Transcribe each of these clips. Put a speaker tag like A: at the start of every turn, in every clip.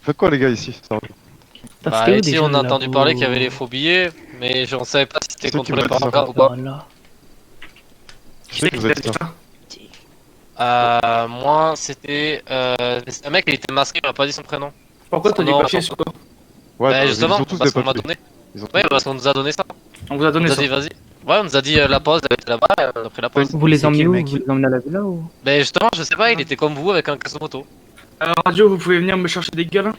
A: Faites quoi les gars ici?
B: Bah ici on a entendu parler qu'il y avait les faux billets, mais on savais pas si c'était
A: C'est qui
B: contrôlé
A: vous a
B: par
A: dit ça?
B: un gars ou pas.
A: Qui c'est qui vous a dit ça?
B: Moi c'était un mec, il était masqué, il m'a pas dit son prénom.
C: Pourquoi t'as des
B: Non,
C: papiers sur toi?
A: Ouais,
B: Bah
A: ils
B: justement,
A: ont tous
B: parce
A: des
B: qu'on m'a
A: papiers.
B: donné.
A: Ils ont tous-
B: Ouais, parce qu'on nous a donné ça.
C: On vous a
B: On
C: donné
B: nous a
C: ça.
B: dit vas-y. Ouais, on nous a dit la pause, elle était là-bas, on a pris la pause.
D: Vous les
E: C'est qui,
D: emmenez
E: le
D: où?
E: mec
D: Vous les emmenez à la villa ou?
B: Mais justement, je sais pas, il était comme vous avec un casque moto.
C: Radio, vous pouvez venir me chercher des gars là?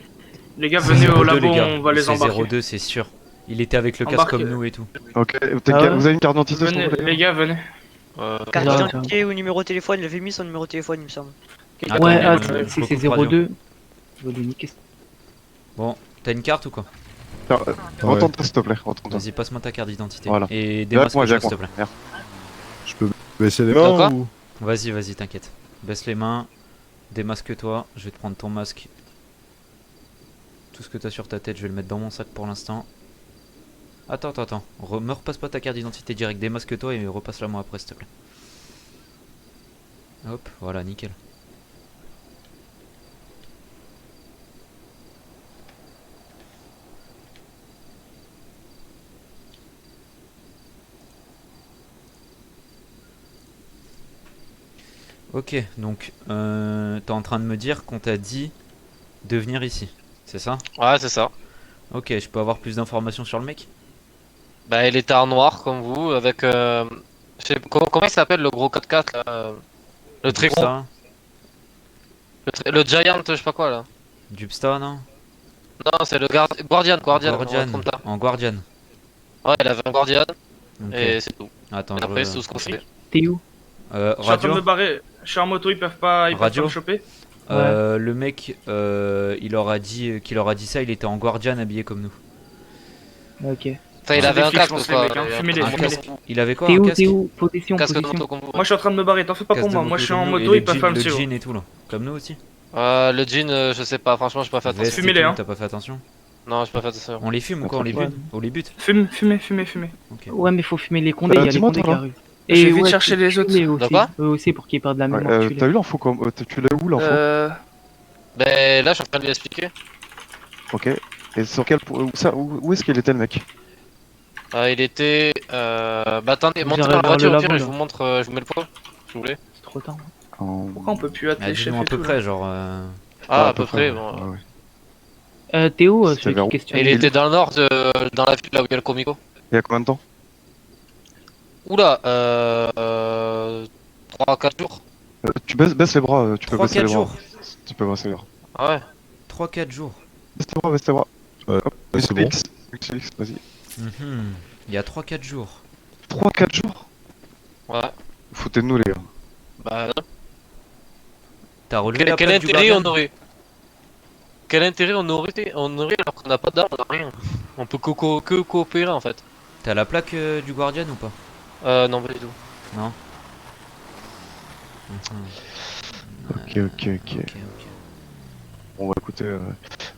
C: Les gars, venez au
E: 02,
C: labo,
E: les gars.
C: on va les
E: C'est
C: embarquer.
E: 02, c'est sûr. Il était avec le casque
C: Embarque.
E: comme nous et tout.
A: Ok,
D: Ah ouais.
A: vous avez une carte d'identité sur
C: Venez,
A: vous
C: les gars, venez.
F: Carte
D: Ouais,
F: d'identité ou numéro de téléphone, il avait mis son numéro de téléphone, il me semble.
E: Attends,
D: Ouais,
E: on
D: c'est
E: recoupe radio.
D: 02. Je vais lui niquer.
E: Bon, t'as une carte ou quoi?
A: Retourne-toi s'il te plaît, retourne-toi.
E: Vas-y, passe-moi ta carte d'identité.
A: Voilà.
E: Et
A: Viens avec moi,
E: démasque-toi
A: viens
E: s'il te
A: avec moi.
E: plaît.
A: Merde.
G: Je peux baisser les
B: D'accord.
G: mains ou...
E: Vas-y, t'inquiète. Baisse les mains, démasque-toi, je vais te prendre ton masque. Tout ce que t'as sur ta tête, je vais le mettre dans mon sac pour l'instant. Attends. Me repasse pas ta carte d'identité direct, démasque-toi et repasse-la moi après s'il te plaît. Hop, voilà, nickel. Ok, donc t'es en train de me dire qu'on t'a dit de venir ici, c'est ça?
B: Ouais, c'est ça.
E: Ok, je peux avoir plus d'informations sur le mec?
B: Bah il était en noir comme vous, avec je sais comment il s'appelle le gros 4x4 là, le très gros,
E: Ça,
B: le Giant, je sais pas quoi là.
E: Dubsta, non?
B: Non, c'est le Guardian,
E: Guardian,
B: Guardian.
E: en Guardian.
B: Ouais, il avait un Guardian
E: Ok.
B: et c'est tout.
E: Attends,
B: Et après c'est tout ce qu'on fait.
D: T'es où?
C: Je suis en train de
E: radio.
C: me barrer. Je suis en moto, ils peuvent pas
E: Radio.
C: me choper.
E: Le mec, il leur a dit qu'il leur a dit ça, il était en Guardian habillé comme nous.
D: Ok.
B: Enfin, il
C: C'est
B: avait
C: des
B: un
C: flics,
B: casque
C: je pense,
B: quoi.
C: les mecs, hein. Fumez-les,
E: Un
C: fumez-les.
E: casque. Il avait quoi?
D: T'es
E: Un
D: où?
E: casque?
D: T'es où? Position,
B: Casque de
D: position.
B: moto comme vous.
C: Moi je suis en train de me barrer, t'en fais pas
E: Casque
C: pour
E: de
C: moi. Moi je suis en
E: comme nous, et
C: moto,
E: les
C: ils peuvent
E: jeans-
C: pas me
E: le
C: suivre.
E: jean et tout là. Comme nous aussi.
B: Le jean, je sais pas, franchement j'ai pas fait attention.
E: Veste et
C: Fumez-les,
E: tout,
C: hein.
E: T'as pas fait attention?
B: Non, j'ai pas fait attention.
E: On les fume ou quoi? On les
D: Ouais.
E: bute? On les bute?
C: Fumez.
E: Ok.
D: Ouais, mais faut fumer les condés, il y a les
A: dis-moi,
D: condés qui
A: toi, là.
D: arrivent.
C: Je vais vite chercher les autres.
D: tuez-les aussi.
B: D'accord.
D: Eux aussi pour qu'ils perdent la mémoire.
A: Ouais,
D: tuez-les.
A: t'as eu l'info tu l'as où l'info?
B: Ben là je suis en train de lui expliquer.
A: Ok. Et sur quel où est-ce qu'il était le mec?
B: Il était bah attendez, montez dans
D: J'arrive
B: la voiture
D: vers
B: au
D: le
B: pire et
D: labo,
B: je vous montre, je vous mets le poids, si vous voulez.
D: C'est trop tard.
C: Pourquoi on peut plus
E: Ah,
C: atteler chef
E: dis-nous à
C: et
E: peu
C: tout,
E: près,
C: là
E: genre.
B: Ah, à peu près,
A: ouais.
B: bon.
A: Ouais, ouais.
D: T'es où,
A: C'était
D: celui
A: vers
D: qui
A: où
D: questionne?
B: Il était dans le nord, dans la ville là où il y a le Comico.
A: Il y a combien de temps?
B: Oula, 3-4 jours.
A: Tu baisses les bras, tu peux baisser
E: 3-4
A: les bras.
E: jours.
A: Tu peux baisser les bras.
B: Ah ouais.
E: 3-4 jours.
A: Baisse les bras. Hop,
G: c'est bon.
A: X, vas-y.
E: Mhm. Il y a 3-4 jours.
A: 3-4 jours?
B: Ouais.
A: Foutez de nous les gars.
B: Bah non.
E: T'as relevé
B: Quel,
E: la
B: quel
E: plaque du
B: intérêt
E: Guardian?
B: on aurait Quel intérêt on aurait alors qu'on n'a pas d'armes, on n'a rien. On peut que coopérer en fait.
E: T'as la plaque du Guardian ou pas?
B: Non pas du tout.
E: Non.
A: Ok. Bon bah écoutez,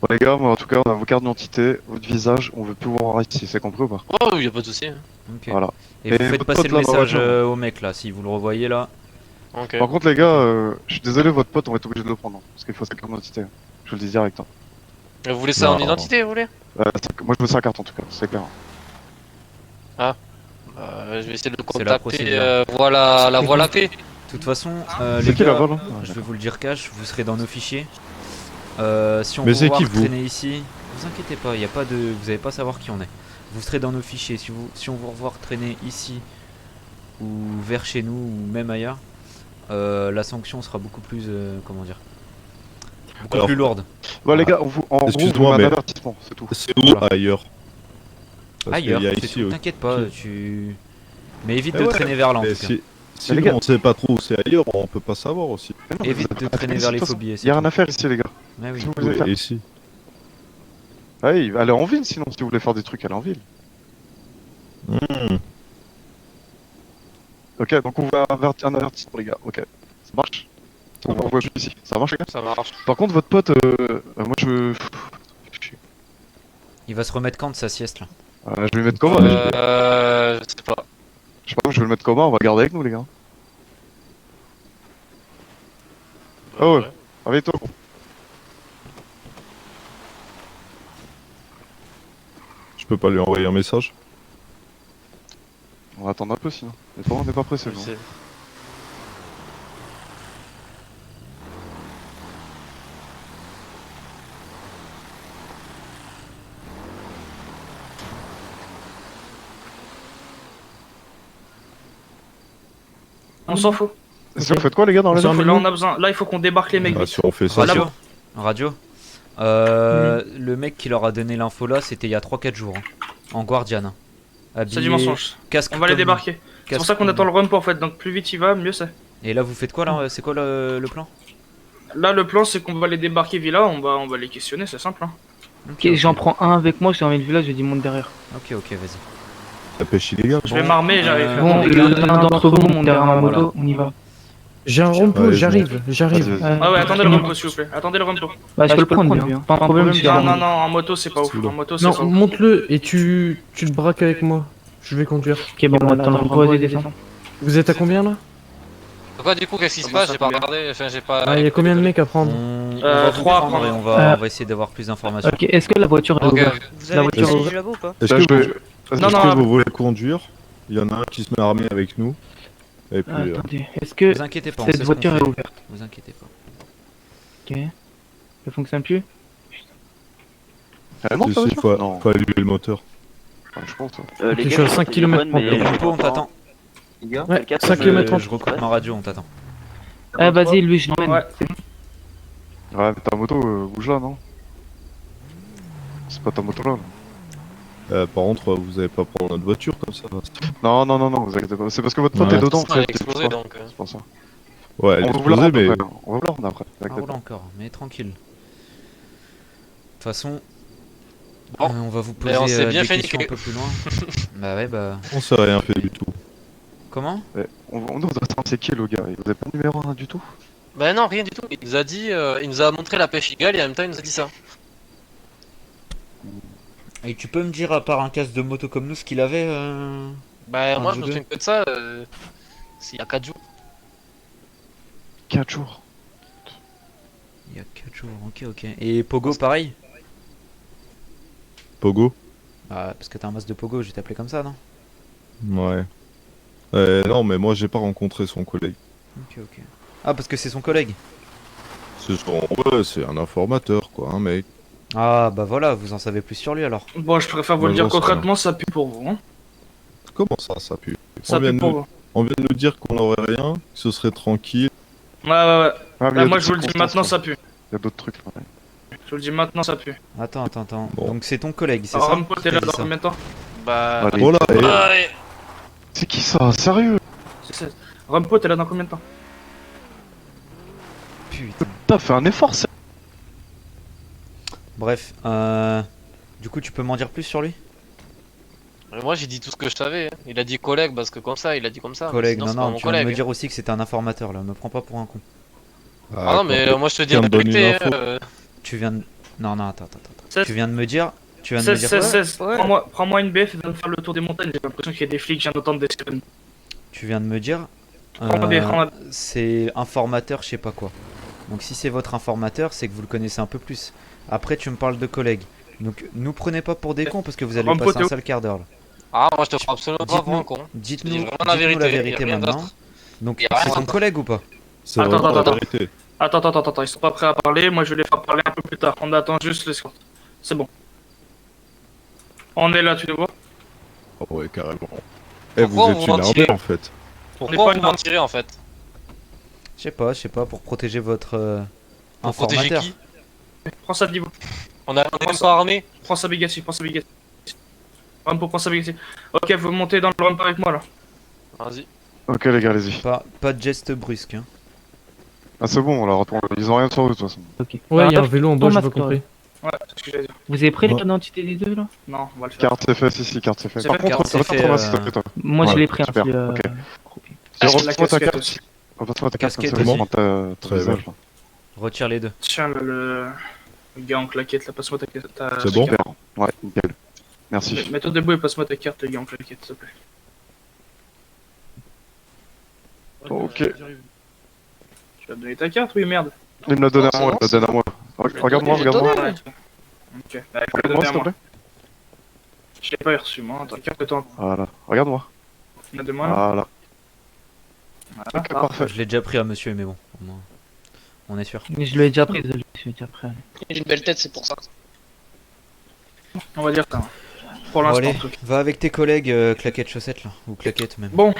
A: bon, les gars, moi, en tout cas on a vos cartes d'identité, votre visage, on veut plus vous voir ici, c'est compris ou pas?
B: Oh y a pas de souci.
E: Ok.
A: Voilà.
E: Et vous
A: Et
E: faites
A: votre
E: passer
A: pote,
E: le
A: là, dans la
E: message
A: voiture.
E: au mec là, si vous le revoyez là.
B: Ok.
A: Par contre les gars, je suis désolé, votre pote on va être obligé de le prendre, hein, parce qu'il faut sa carte d'identité. Je vous le dis direct. Hein.
B: Vous voulez ça en
G: Non.
B: identité, vous voulez?
A: Moi je veux sa carte en tout cas, c'est clair.
B: Je vais essayer de le
E: C'est la
B: contacter.
E: procédure.
B: Voilà la voie lactée.
E: De toute façon,
A: C'est
E: les
A: qui la
E: gars,
A: vol hein?
E: je vais vous le dire cash, vous serez dans nos fichiers. Si on
G: Mais
E: vous
G: c'est
E: voir
G: qui, vous
E: traîner ici, vous inquiétez pas, y a pas de, vous allez pas savoir qui on est. Vous serez dans nos fichiers. Si on vous revoit traîner ici ou vers chez nous ou même ailleurs, la sanction sera beaucoup plus, comment dire, beaucoup
G: Alors,
E: plus lourde.
A: Bah les gars, en gros, on
G: Excuse-moi,
A: met un
G: mais-
A: avertissement, c'est tout.
G: C'est où
E: Voilà.
G: ailleurs? Parce
E: Ailleurs,
G: qu'il y a
E: c'est
G: ici
E: tout,
G: aussi.
E: t'inquiète pas, tu. Mais évite
G: Eh
E: de
G: ouais,
E: traîner vers là en
G: Mais
E: tout cas.
G: si
A: les
G: nous,
A: gars-
G: on sait pas trop où c'est ailleurs, on peut pas savoir aussi.
A: Mais non, mais
E: Évite
A: vous
E: de
A: avez pas
E: traîner
A: ici,
E: vers
A: de
E: les
A: toute façon.
E: phobies.
A: Y a rien à faire ici les gars.
E: Ah oui.
A: Si vous voulez
G: Oui,
A: faire.
G: ici.
A: Ouais, allez en ville sinon, si vous voulez faire des trucs, allez en ville.
G: Hmm.
A: Ok, donc on va un avertissement les gars, ok. Ça marche? On voit plus ici, ça marche les gars?
B: Ça marche.
A: Par contre votre pote, moi je...
E: Il va se remettre quand de sa sieste là?
A: Je vais le mettre comment?
B: Je sais pas.
A: Je sais pas, je vais le mettre comment? On va le garder avec nous les gars. Oh ouais, réveille-toi.
G: Je peux pas lui envoyer un message?
A: On va attendre un peu sinon. On n'est pas pressé, non.
B: C'est-
C: On s'en fout.
A: Est-ce que vous faites quoi, les gars, dans la
C: On s'en
A: zone?
C: fout. Là, on a besoin. Là, il faut qu'on débarque les mecs.
G: Bah,
C: vite.
G: si on fait ça,
C: Voilà.
E: Radio. Le mec qui leur a donné l'info là, c'était il y a 3-4 jours. Hein. En Guardian. Hein.
C: C'est du mensonge.
E: Casque
C: On va les
E: comme-
C: débarquer. C'est
E: casque
C: pour ça qu'on
E: comme-
C: attend le rump en fait. Donc plus vite il va, mieux c'est.
E: Et là, vous faites quoi là? C'est quoi le plan?
C: Là, le plan c'est qu'on va les débarquer villa. On va les questionner, c'est simple. Hein.
D: Ok, j'en prends un avec moi, j'ai envie de village, je dis monte derrière.
E: Ok, vas-y.
G: la pêche illégale.
C: Je vais m'armer, j'arrive.
D: Bon,
C: Attendez,
D: l'un d'entre vous monte derrière ma moto, on y va.
H: J'ai un rompo,
G: Ouais,
H: j'arrive.
A: Vas-y.
C: Ah ouais, attendez le rumpo s'il vous plaît. Attendez le rumpo.
D: Bah, je peux le prendre, bien. Pas un problème, je
C: Non,
D: suis
C: non, non, en moto c'est pas ouf.
G: Oula.
C: En moto c'est
H: Non,
C: pas ouf.
H: monte-le et tu le braques avec moi. Je vais conduire.
D: Ok, bon, on attend le rumpo, vas-y, descends.
H: Vous êtes à combien là?
B: Pourquoi du coup, qu'est-ce qui se
C: Comment
B: passe?
C: ça,
B: J'ai pas
C: combien
B: regardé, enfin j'ai pas...
H: Ah, il y a combien de mecs à prendre?
E: On va vous
C: 3 à
E: prendre et
C: prendre.
E: on va essayer d'avoir plus d'informations.
D: Ok, est-ce que la voiture est
B: Ok,
D: ouverte?
F: Vous
D: La
F: avez
D: voiture
F: tous
D: ouverte.
F: du labo ou pas?
G: Est-ce
A: Là,
G: que,
A: je
G: vous...
A: vais-
C: Non,
G: est-ce
C: non,
G: que
C: ah,
G: vous voulez conduire? Il y en a un qui se met armé avec nous. Et puis,
D: Attendez, est-ce que
E: Vous inquiétez pas, on
D: cette
E: sait ce qu'on
D: voiture
E: fait.
D: est ouverte?
E: Vous inquiétez pas.
D: Ok. Ça fonctionne plus?
A: Elle monte,
G: si,
A: la
G: si,
A: voiture?
G: faut,
A: Non,
G: faut allumer le moteur.
A: ouais, je pense. Ouais.
H: Ok, je suis à 5 km.
E: Rumpo, on t'attend.
H: Ouais, 5 km
E: Je recoupe ma radio, on t'attend.
D: Ah, vas-y, lui, je l'emmène.
C: Ouais.
D: C'est bon.
A: Ouais, mais ta moto, bouge là, non? C'est pas ta moto là.
G: Par contre, vous allez pas prendre notre voiture comme ça.
A: Non, vous inquiétez pas. C'est parce que votre pote
G: Ouais.
A: est dedans,
B: sinon, elle a
A: c'est pour
B: explosé
A: ça.
B: donc.
A: C'est pour ça.
G: Ouais, elle est
A: On va vous la
G: explosée,
A: rendre
G: mais
A: après. On va vous la rendre après.
E: Ah,
A: t'inquiète
E: roule
A: pas.
E: encore, mais tranquille. De toute façon,
B: Bon.
E: on va vous
B: Mais
E: poser
B: on s'est bien
E: des
B: fait
E: questions un
B: niquer.
E: peu plus loin. Bah ouais, bah...
G: on s'est rien fait du tout.
E: Comment?
A: Ouais, on doit attendre, c'est qui le gars? Il vous avez pas le numéro 1 du tout?
B: Bah non, rien du tout. Il nous a dit, il nous a montré la pêche illégale et en même temps il nous a dit ça.
E: Et tu peux me dire, à part un casque de moto comme nous, ce qu'il avait
B: Bah
E: Un
B: moi
E: de
B: je me
E: vous
B: souviens que de ça, c'est il y a 4 jours.
A: 4 jours.
E: Il y a 4 jours, ok. Et Pogo, pareil?
G: Pogo?
E: Bah, parce que t'as un masque de Pogo, je vais t'appeler comme ça, non?
G: Ouais. Non, mais moi j'ai pas rencontré son collègue.
E: Ok. Ah, parce que c'est son collègue.
G: Ouais, c'est un informateur, quoi, un mec.
E: Ah, bah voilà, vous en savez plus sur lui alors.
C: Bon, je préfère vous le
G: Ouais,
C: dire
G: j'en sais
C: concrètement, ça pue pour vous. Hein.
G: Comment ça pue?
C: Ça
G: on, vient
C: pue
G: de
C: pour
G: nous...
C: vous.
G: on vient de nous dire qu'on aurait rien, que ce serait tranquille.
C: Ouais.
A: Ah, mais il y
C: Là,
A: a
C: moi
A: d'autres
C: je vous le dis
A: circonstances,
C: maintenant,
A: quoi.
C: ça pue.
A: Il y a d'autres trucs là. Ouais.
C: Je vous le dis maintenant, ça pue.
E: Attends.
G: Bon.
E: Donc c'est ton collègue, c'est
C: Alors,
E: ça?
C: Rampo, t'es
E: T'as
C: là
E: dit
C: dans
E: ça.
C: combien de temps?
B: Bah...
A: Allez.
G: Voilà, et...
B: Ouais.
A: C'est qui ça? Sérieux?
C: Rampo, t'es là dans combien de temps?
E: Putain.
A: T'as fait un effort, c'est...
E: Bref, du coup tu peux m'en dire plus sur lui?
B: Moi j'ai dit tout ce que je savais. Hein. Il a dit collègue parce que comme ça, il a dit comme ça. mais
E: Collègue,
B: sinon, c'est pas
E: non,
B: mon
E: tu viens de
B: collègue.
E: me dire aussi que c'était un informateur là, me prends pas pour un con.
B: Ah non mais moi je te dis
G: Tiens,
B: la
G: me donne une
B: vérité.
G: info.
E: Tu viens de... Non, attends.
C: C'est-
E: Tu viens de me dire... Tu viens de me
C: 16,
E: dire...
C: 16,
E: quoi
C: 16. Prends-moi une BF et viens me faire le tour des montagnes. J'ai l'impression qu'il y a des flics, j'ai d'entendre des sirènes.
E: Tu viens de me dire...
C: Prends-moi.
E: c'est informateur, je sais pas quoi. Donc si c'est votre informateur, c'est que vous le connaissez un peu plus. Après tu me parles de collègues. Donc nous prenez pas pour des cons parce que vous allez
C: Rampo,
E: passer
C: t'es
E: un
C: où
E: sale quart d'heure là.
B: Ah moi je te crois absolument pas pour un con.
E: Dites-nous
B: Je dis
E: dites-nous
B: vraiment la
E: la
B: vérité,
E: vérité
B: y a rien
E: maintenant.
B: d'autre.
E: Donc
B: Y a rien
E: c'est ton
B: d'autre.
E: collègue ou pas?
G: C'est
C: Attends,
G: vraiment la
C: attends.
G: vérité.
C: Attends, ils sont pas prêts à parler. Moi je vais les faire parler un peu plus tard. On attend juste l'escorte. C'est bon. On est là, tu le vois?
G: Oh ouais, carrément. Eh,
B: Pourquoi
G: vous
B: on
G: êtes
B: vous
G: une
B: mentirez
G: armée en fait.
B: Pourquoi
C: pas
B: vous
C: une-
B: m'en tirez en fait?
E: Je sais pas, pour protéger votre
B: Pour protéger
E: informateur.
B: qui?
C: Prends ça de niveau.
B: On est même pas armé.
C: Prends ça Bugatti. Rampo, prends ça Bugatti. Ok, vous montez dans le ramp avec moi là.
B: Vas-y.
A: Ok les gars, allez-y.
E: Pas de geste brusque. Hein.
A: Ah c'est bon, on leur retourne. Ils ont rien sur eux de toute façon.
D: Ok.
H: Ouais, il y a un
D: Ah,
H: vélo en bas,
D: ton
H: j'ai pas
D: masque,
H: compris.
C: Ouais, c'est ce que j'allais dire.
D: Vous avez pris
G: Ouais.
D: l'identité des deux là?
C: Non, on va le faire.
A: Carte c'est fait, si, carte c'est fait.
C: C'est
A: Par
C: fait,
A: contre,
E: carte, c'est
A: retourne
E: fait,
A: ton masque, s'il te plaît, toi.
D: Moi je
A: Ouais,
D: l'ai pris, hein,
A: super,
D: c'est,
A: ok.
C: Ah,
A: Reprends
C: la
A: ta
C: casquette
A: carte.
C: aussi.
A: Reprends ta carte, comme
E: Casquette
A: ça,
G: aussi.
A: je prends ton
G: Très
A: visage.
G: bien.
A: là.
E: Retire les deux.
C: Tiens, le gars en claquette là, passe-moi ta carte.
G: C'est bon?
A: Super. Ouais, nickel. Merci.
C: Mets-toi debout et passe-moi ta carte, le gars en claquette, s'il te plaît.
A: Ok.
C: Tu vas me donner ta carte, oui, merde.
A: Il me l'a donné à moi, il me l'a donné à moi. Regarde-moi, regarde-moi.
C: Ok, bah, il faut la
A: Regarde-moi,
C: donner à
A: s'il te
C: moi.
A: plaît.
C: Je l'ai pas reçu, moi. Attends, carte-toi.
A: Voilà. Regarde-moi.
C: On a deux mains.
A: Voilà.
C: Voilà.
A: Ok, parfait.
E: Je l'ai déjà pris à monsieur, mais bon, au moins, on est sûr.
D: Mais je l'ai déjà pris, désolé, je l'ai déjà pris. allez.
I: J'ai une belle tête, c'est pour ça.
C: On va dire ça. Pour
E: Bon,
C: l'instant,
E: allez,
C: en tout cas.
E: va avec tes collègues claquettes chaussettes là, ou claquettes même.
C: Bon,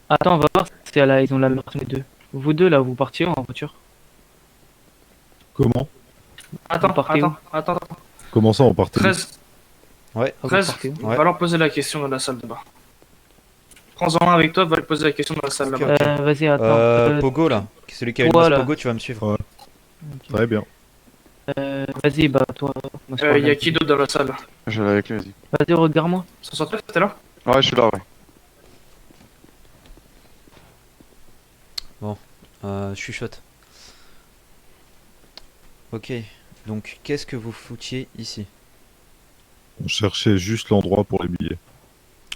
D: Attends, on va voir si ils ont la même personne les deux. Vous deux là, vous partiez en voiture?
G: Comment
C: attends,
D: Vous partez
C: attends.
G: Comment ça, on partait
C: 13,
E: Ouais,
D: Ah, vous
C: 13,
D: partez où
E: Ouais.
C: va leur poser la question dans la salle de bain. Prends-en un avec toi, va lui poser la question dans la salle de
E: Ok,
C: bain.
D: Vas-y, attends.
E: Pogo là, celui qui a une
D: toi,
E: masse
D: là.
E: Pogo, tu vas me suivre.
G: Très bien.
D: Vas-y, bah toi. moi, je parle
C: Y a
D: avec
C: qui
D: lui.
C: d'autre dans la salle?
A: Je vais avec lui, vas-y.
D: Vas-y, regarde-moi.
C: 169, t'es là?
A: Ouais, je suis là, ouais.
E: Chuchote. Ok, donc qu'est-ce que vous foutiez ici?
G: On cherchait juste l'endroit pour les billets.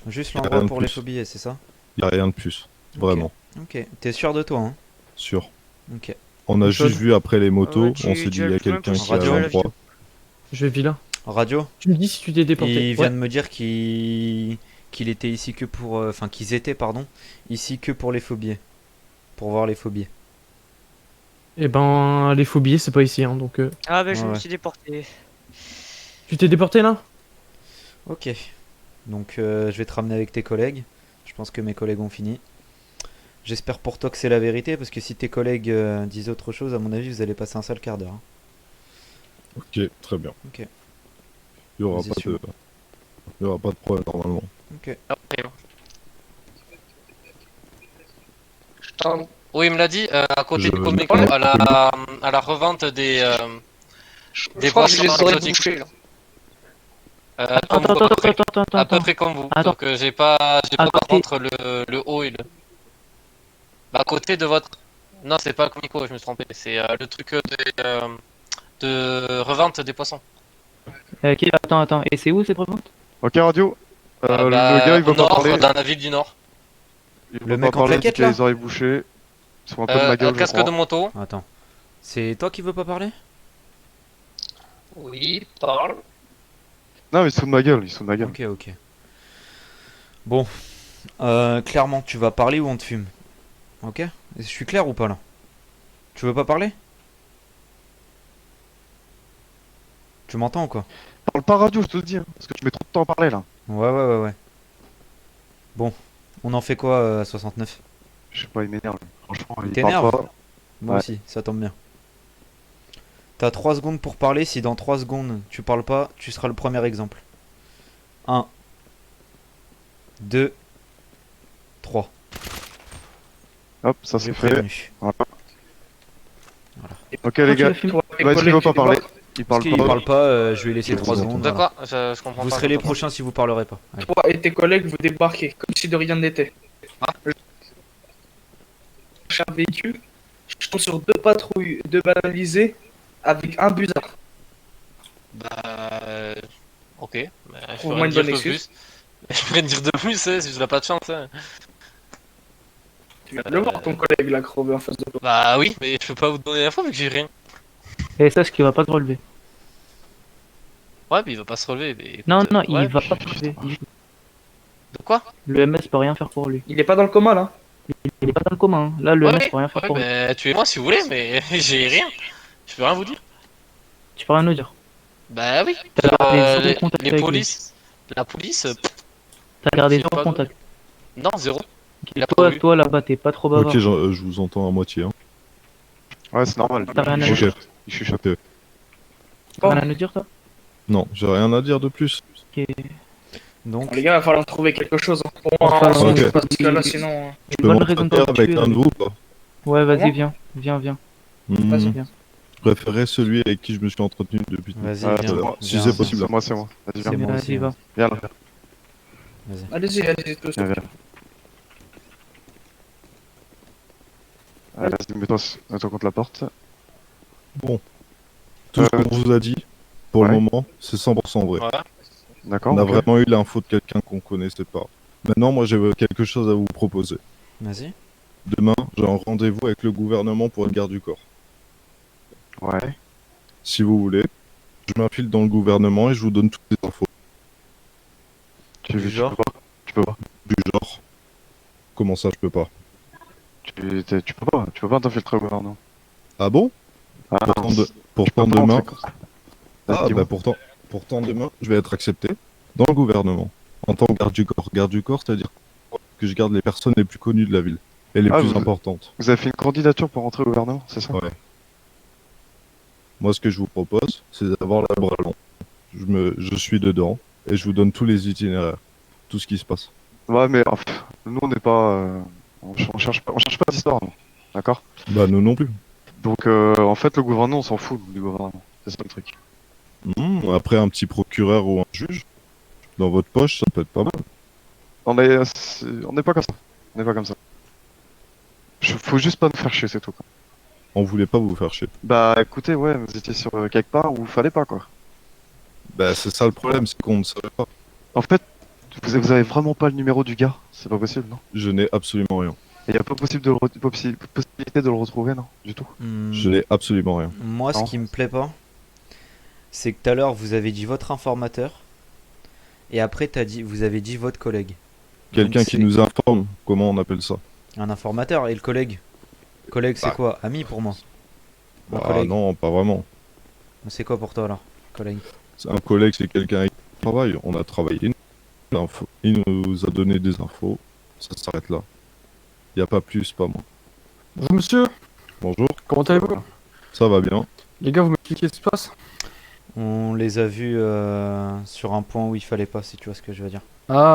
E: Juste
G: Rien
E: l'endroit
G: de
E: pour les
G: plus.
E: faux billets, c'est ça?
G: Y a rien de plus. Vraiment.
E: Ok, t'es sûr de toi, hein?
G: Sûr.
E: Ok.
G: On a juste vu après les motos,
F: Ouais, tu-
G: on s'est dit
F: tu as
G: il y a
F: le point
G: quelqu'un
F: pour
G: qui est à
E: radio,
G: l'endroit.
H: Je vais vilain.
E: Radio?
H: Tu me dis si tu t'es déporté.
E: Il vient
H: Ouais.
E: de me dire qu'il était ici que pour... Enfin, qu'ils étaient, pardon, ici que pour les faux billets. Pour voir les faux billets.
H: Eh ben, les phobies, c'est pas ici, hein, donc...
F: Ah, bah, je me
E: Ouais.
F: suis déporté.
H: Tu t'es déporté, là?
E: Ok. Donc je vais te ramener avec tes collègues. Je pense que mes collègues ont fini. J'espère pour toi que c'est la vérité, parce que si tes collègues disent autre chose, à mon avis, vous allez passer un sale quart d'heure, hein.
G: Ok, très bien.
E: Ok.
G: Il y aura
E: Vas-y,
G: pas
E: suis-moi.
G: de... Il y aura pas de problème normalement.
E: Ok.
B: Oui, il me l'a dit, à côté
G: Je-
B: de Comico, à la revente des
I: Je crois que je
B: boissons
I: les aurais
B: exotiques.
I: bouffés, là.
B: Comme vous, à peu
D: Attends.
B: près comme vous.
D: Attends.
B: Donc j'ai pas
D: À
B: par
D: côté.
B: contre le haut et le... Bah, à côté de votre... Non, c'est pas le Comico, je me suis trompé. C'est le truc de revente des poissons.
D: Attends. Et c'est où cette revente?
A: Ok, radio.
B: Bah,
A: Le gars, il
B: au
A: va pas
B: nord,
A: parler.
B: dans la ville du Nord.
A: Il
E: Le
A: va
E: mec
A: pas
E: en
A: parler,
E: plaquette,
A: il a
E: là
A: les oreilles bouchées. Ils sont un peu de ma gueule, je
B: Casque
A: crois.
B: de moto.
E: Attends. C'est toi qui veux pas parler?
I: Oui, parle.
A: Non, mais ils sont de ma gueule, ils sont de ma gueule.
E: Ok, ok. Bon. Clairement, tu vas parler ou on te fume? Ok? Je suis clair ou pas là? Tu veux pas parler? Tu m'entends ou quoi?
A: Parle pas radio, je te le dis, hein, parce que tu mets trop de temps à parler là.
E: Ouais. Bon. On en fait quoi à 69?
A: Je sais pas, il m'énerve. Franchement, il
E: T'énerve?
A: parle pas.
E: Moi
A: Ouais.
E: aussi, ça tombe bien. T'as 3 secondes pour parler, si dans 3 secondes tu parles pas, tu seras le premier exemple. 1, 2, 3.
A: Hop, ça
E: J'ai
A: c'est fait.
E: prévenu.
A: Ok les gars,
C: Toi, tes
A: vas-vas-y, il
C: collègues
A: veut pas
C: qui
A: parler.
C: débarquent.
A: Il
E: Parce
A: parle
E: qu'il
A: pas.
E: parle pas, je vais laisser
G: Je
E: 3
G: vous
E: secondes.
B: De
E: voilà.
B: quoi je comprends
E: Vous
B: pas.
E: serez les prochains si vous parlerez pas. Allez.
C: Toi et tes collègues, vous débarquez comme si de rien n'était. Cher véhicule, je tombe sur deux patrouilles, deux banalisés avec un busard.
B: Bah... Ok. Bah, je
C: Trouve-moi
B: pourrais
C: une
B: dire
C: bonne
B: de
C: excuse.
B: plus. Je pourrais te dire de plus, hein, si je n'ai pas de chance. Hein.
C: Tu viens de le voir, ton collègue là, crevé en face de toi.
B: Bah oui, mais je peux pas vous donner l'info vu que j'ai rien.
D: Et sache qu'il va pas te relever.
B: Ouais, mais il va pas se relever. Mais écoute,
D: Non,
B: ouais.
D: il va pas te relever.
B: De quoi?
D: Le MS peut rien faire pour lui.
C: Il est pas dans le coma là.
D: Il est pas dans le commun. Là, le MS peut rien faire
B: ouais,
D: pour lui.
B: bah, tuez-moi si vous voulez, mais j'ai rien. Je peux rien vous dire.
D: Tu peux rien nous dire.
B: Bah oui.
D: T'as
B: Genre,
D: gardé zéro contact
B: les
D: avec lui.
B: polices. La police.
D: T'as gardé
B: J'ai
D: zéro
B: pas
D: contact.
B: Non, zéro.
D: Ok,
B: Il a pas
D: Toi,
B: voulu.
D: toi là-bas, t'es pas trop bavard.
G: Ok, je vous entends à moitié. Hein.
A: Ouais, c'est normal.
D: T'as rien à
A: Il
D: dire.
A: chuchote. Il chuchote.
G: Ok.
D: T'as rien à nous dire, toi?
G: Non, j'ai rien à dire de plus.
D: Ok.
E: Donc,
C: Les gars, il va falloir trouver quelque chose. Hein. Pour
D: Enfin,
C: moi, on
G: ok.
C: se passe ce cas-là, sinon.
G: Je
D: Une
G: peux
D: bonne raison de
G: m'entretenir
D: pas
G: avec
D: tuer,
G: un de vous ou pas?
D: Ouais, vas-y,
C: Comment
D: viens.
G: Hmm,
D: viens.
G: Je préférais celui avec qui je me suis entretenu depuis.
E: vas-y,
A: Ouais,
E: viens.
A: c'est moi.
G: Si
E: Viens,
G: c'est
E: viens.
G: possible.
A: C'est moi. Vas-y,
E: C'est
A: viens.
E: moi
D: Vas-y,
E: aussi,
D: va.
A: Viens là.
C: Allez-y, tous.
A: Viens. Allez, vas-y, mets-toi contre la porte.
G: Tout ce qu'on vous a dit, pour le
A: Ouais.
G: moment, c'est 100% vrai.
B: Voilà.
A: D'accord.
G: On a
A: ok.
G: vraiment eu l'info de quelqu'un qu'on connaissait pas. Maintenant, moi, j'ai quelque chose à vous proposer.
E: Vas-y.
G: Demain, j'ai un rendez-vous avec le gouvernement pour une garde du corps.
A: Ouais.
G: Si vous voulez, je m'infile dans le gouvernement et je vous donne toutes les infos.
E: genre.
A: Tu peux pas.
G: Du genre. Comment ça, je peux pas?
A: Tu peux pas t'infiltrer au gouvernement.
G: Ah bon?
A: Ah,
G: Pourtant,
A: non,
G: pourtant
A: tu peux pas
G: demain.
A: rentrer comme ça.
G: Ah
A: Dis-moi.
G: bah pourtant demain, je vais être accepté dans le gouvernement en tant que garde du corps. Garde du corps, c'est-à-dire que je garde les personnes les plus connues de la ville et les
A: Ah,
G: plus
A: vous-
G: importantes.
A: Vous avez fait une candidature pour rentrer au gouvernement, c'est ça?
G: Ouais. Moi, ce que je vous propose, c'est d'avoir la bras long. Je suis dedans et je vous donne tous les itinéraires, tout ce qui se passe.
A: Ouais, mais nous on n'est pas, on cherche pas d'histoire, nous. D'accord?
G: Bah nous non plus.
A: Donc en fait le gouvernement on s'en fout du gouvernement, c'est ça le truc.
G: Après un petit procureur ou un juge dans votre poche, ça peut être pas mal.
A: On n'est pas comme ça. On n'est pas comme ça. Faut juste pas nous faire chier, c'est tout, quoi.
G: On voulait pas vous faire chier.
A: Bah écoutez, ouais, vous étiez sur quelque part où fallait pas, quoi.
G: Bah c'est ça le problème, c'est qu'on ne savait pas.
A: En fait, vous avez vraiment pas le numéro du gars, c'est pas possible, non?
G: Je n'ai absolument rien.
A: Et y a pas possibilité de le retrouver, non? Du tout.
G: Je n'ai absolument rien.
E: Moi, ce
A: Non.
E: qui me plaît pas, c'est que tout à l'heure, vous avez dit votre informateur, et après, vous avez dit votre collègue.
G: Quelqu'un
E: Donc,
G: qui
E: c'est
G: nous informe, comment on appelle ça?
E: Un informateur, et le collègue? Collègue, c'est
G: Bah.
E: quoi? Ami pour moi. Un
G: Ah
E: collègue.
G: non, pas vraiment.
E: C'est quoi pour toi alors, collègue?
G: Un collègue, c'est quelqu'un avec qui on travaille. On a travaillé. Il nous a donné des infos. Ça s'arrête là. Y a pas plus, pas moins.
H: Bonjour monsieur,
G: Bonjour,
H: comment allez-vous?
G: ça va bien.
H: Les gars, vous m'expliquez ce qui se passe?
E: On les a vus sur un point où il fallait pas, si tu vois ce que je veux dire.
H: Ah,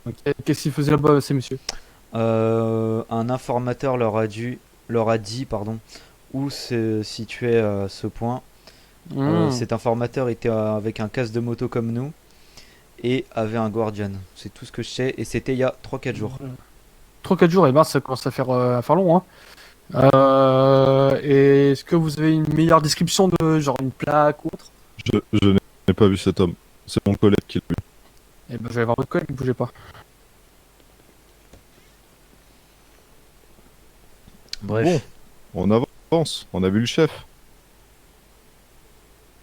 H: ok. Qu'est-ce qu'il faisait là-bas, ces messieurs?
E: Un informateur leur a dit, où se situait ce point. Cet informateur était avec un casque de moto comme nous et avait un guardian. C'est tout ce que je sais, et c'était il y a 3-4 jours.
H: 3-4 jours, et ben ça commence à faire long, hein. Et est-ce que vous avez une meilleure description de genre une plaque ou autre?
G: Je n'ai pas vu cet homme. C'est mon collègue qui l'a vu.
H: Eh ben je vais voir votre collègue, bougez pas.
E: Bref,
G: Bon, on avance. On a vu le chef.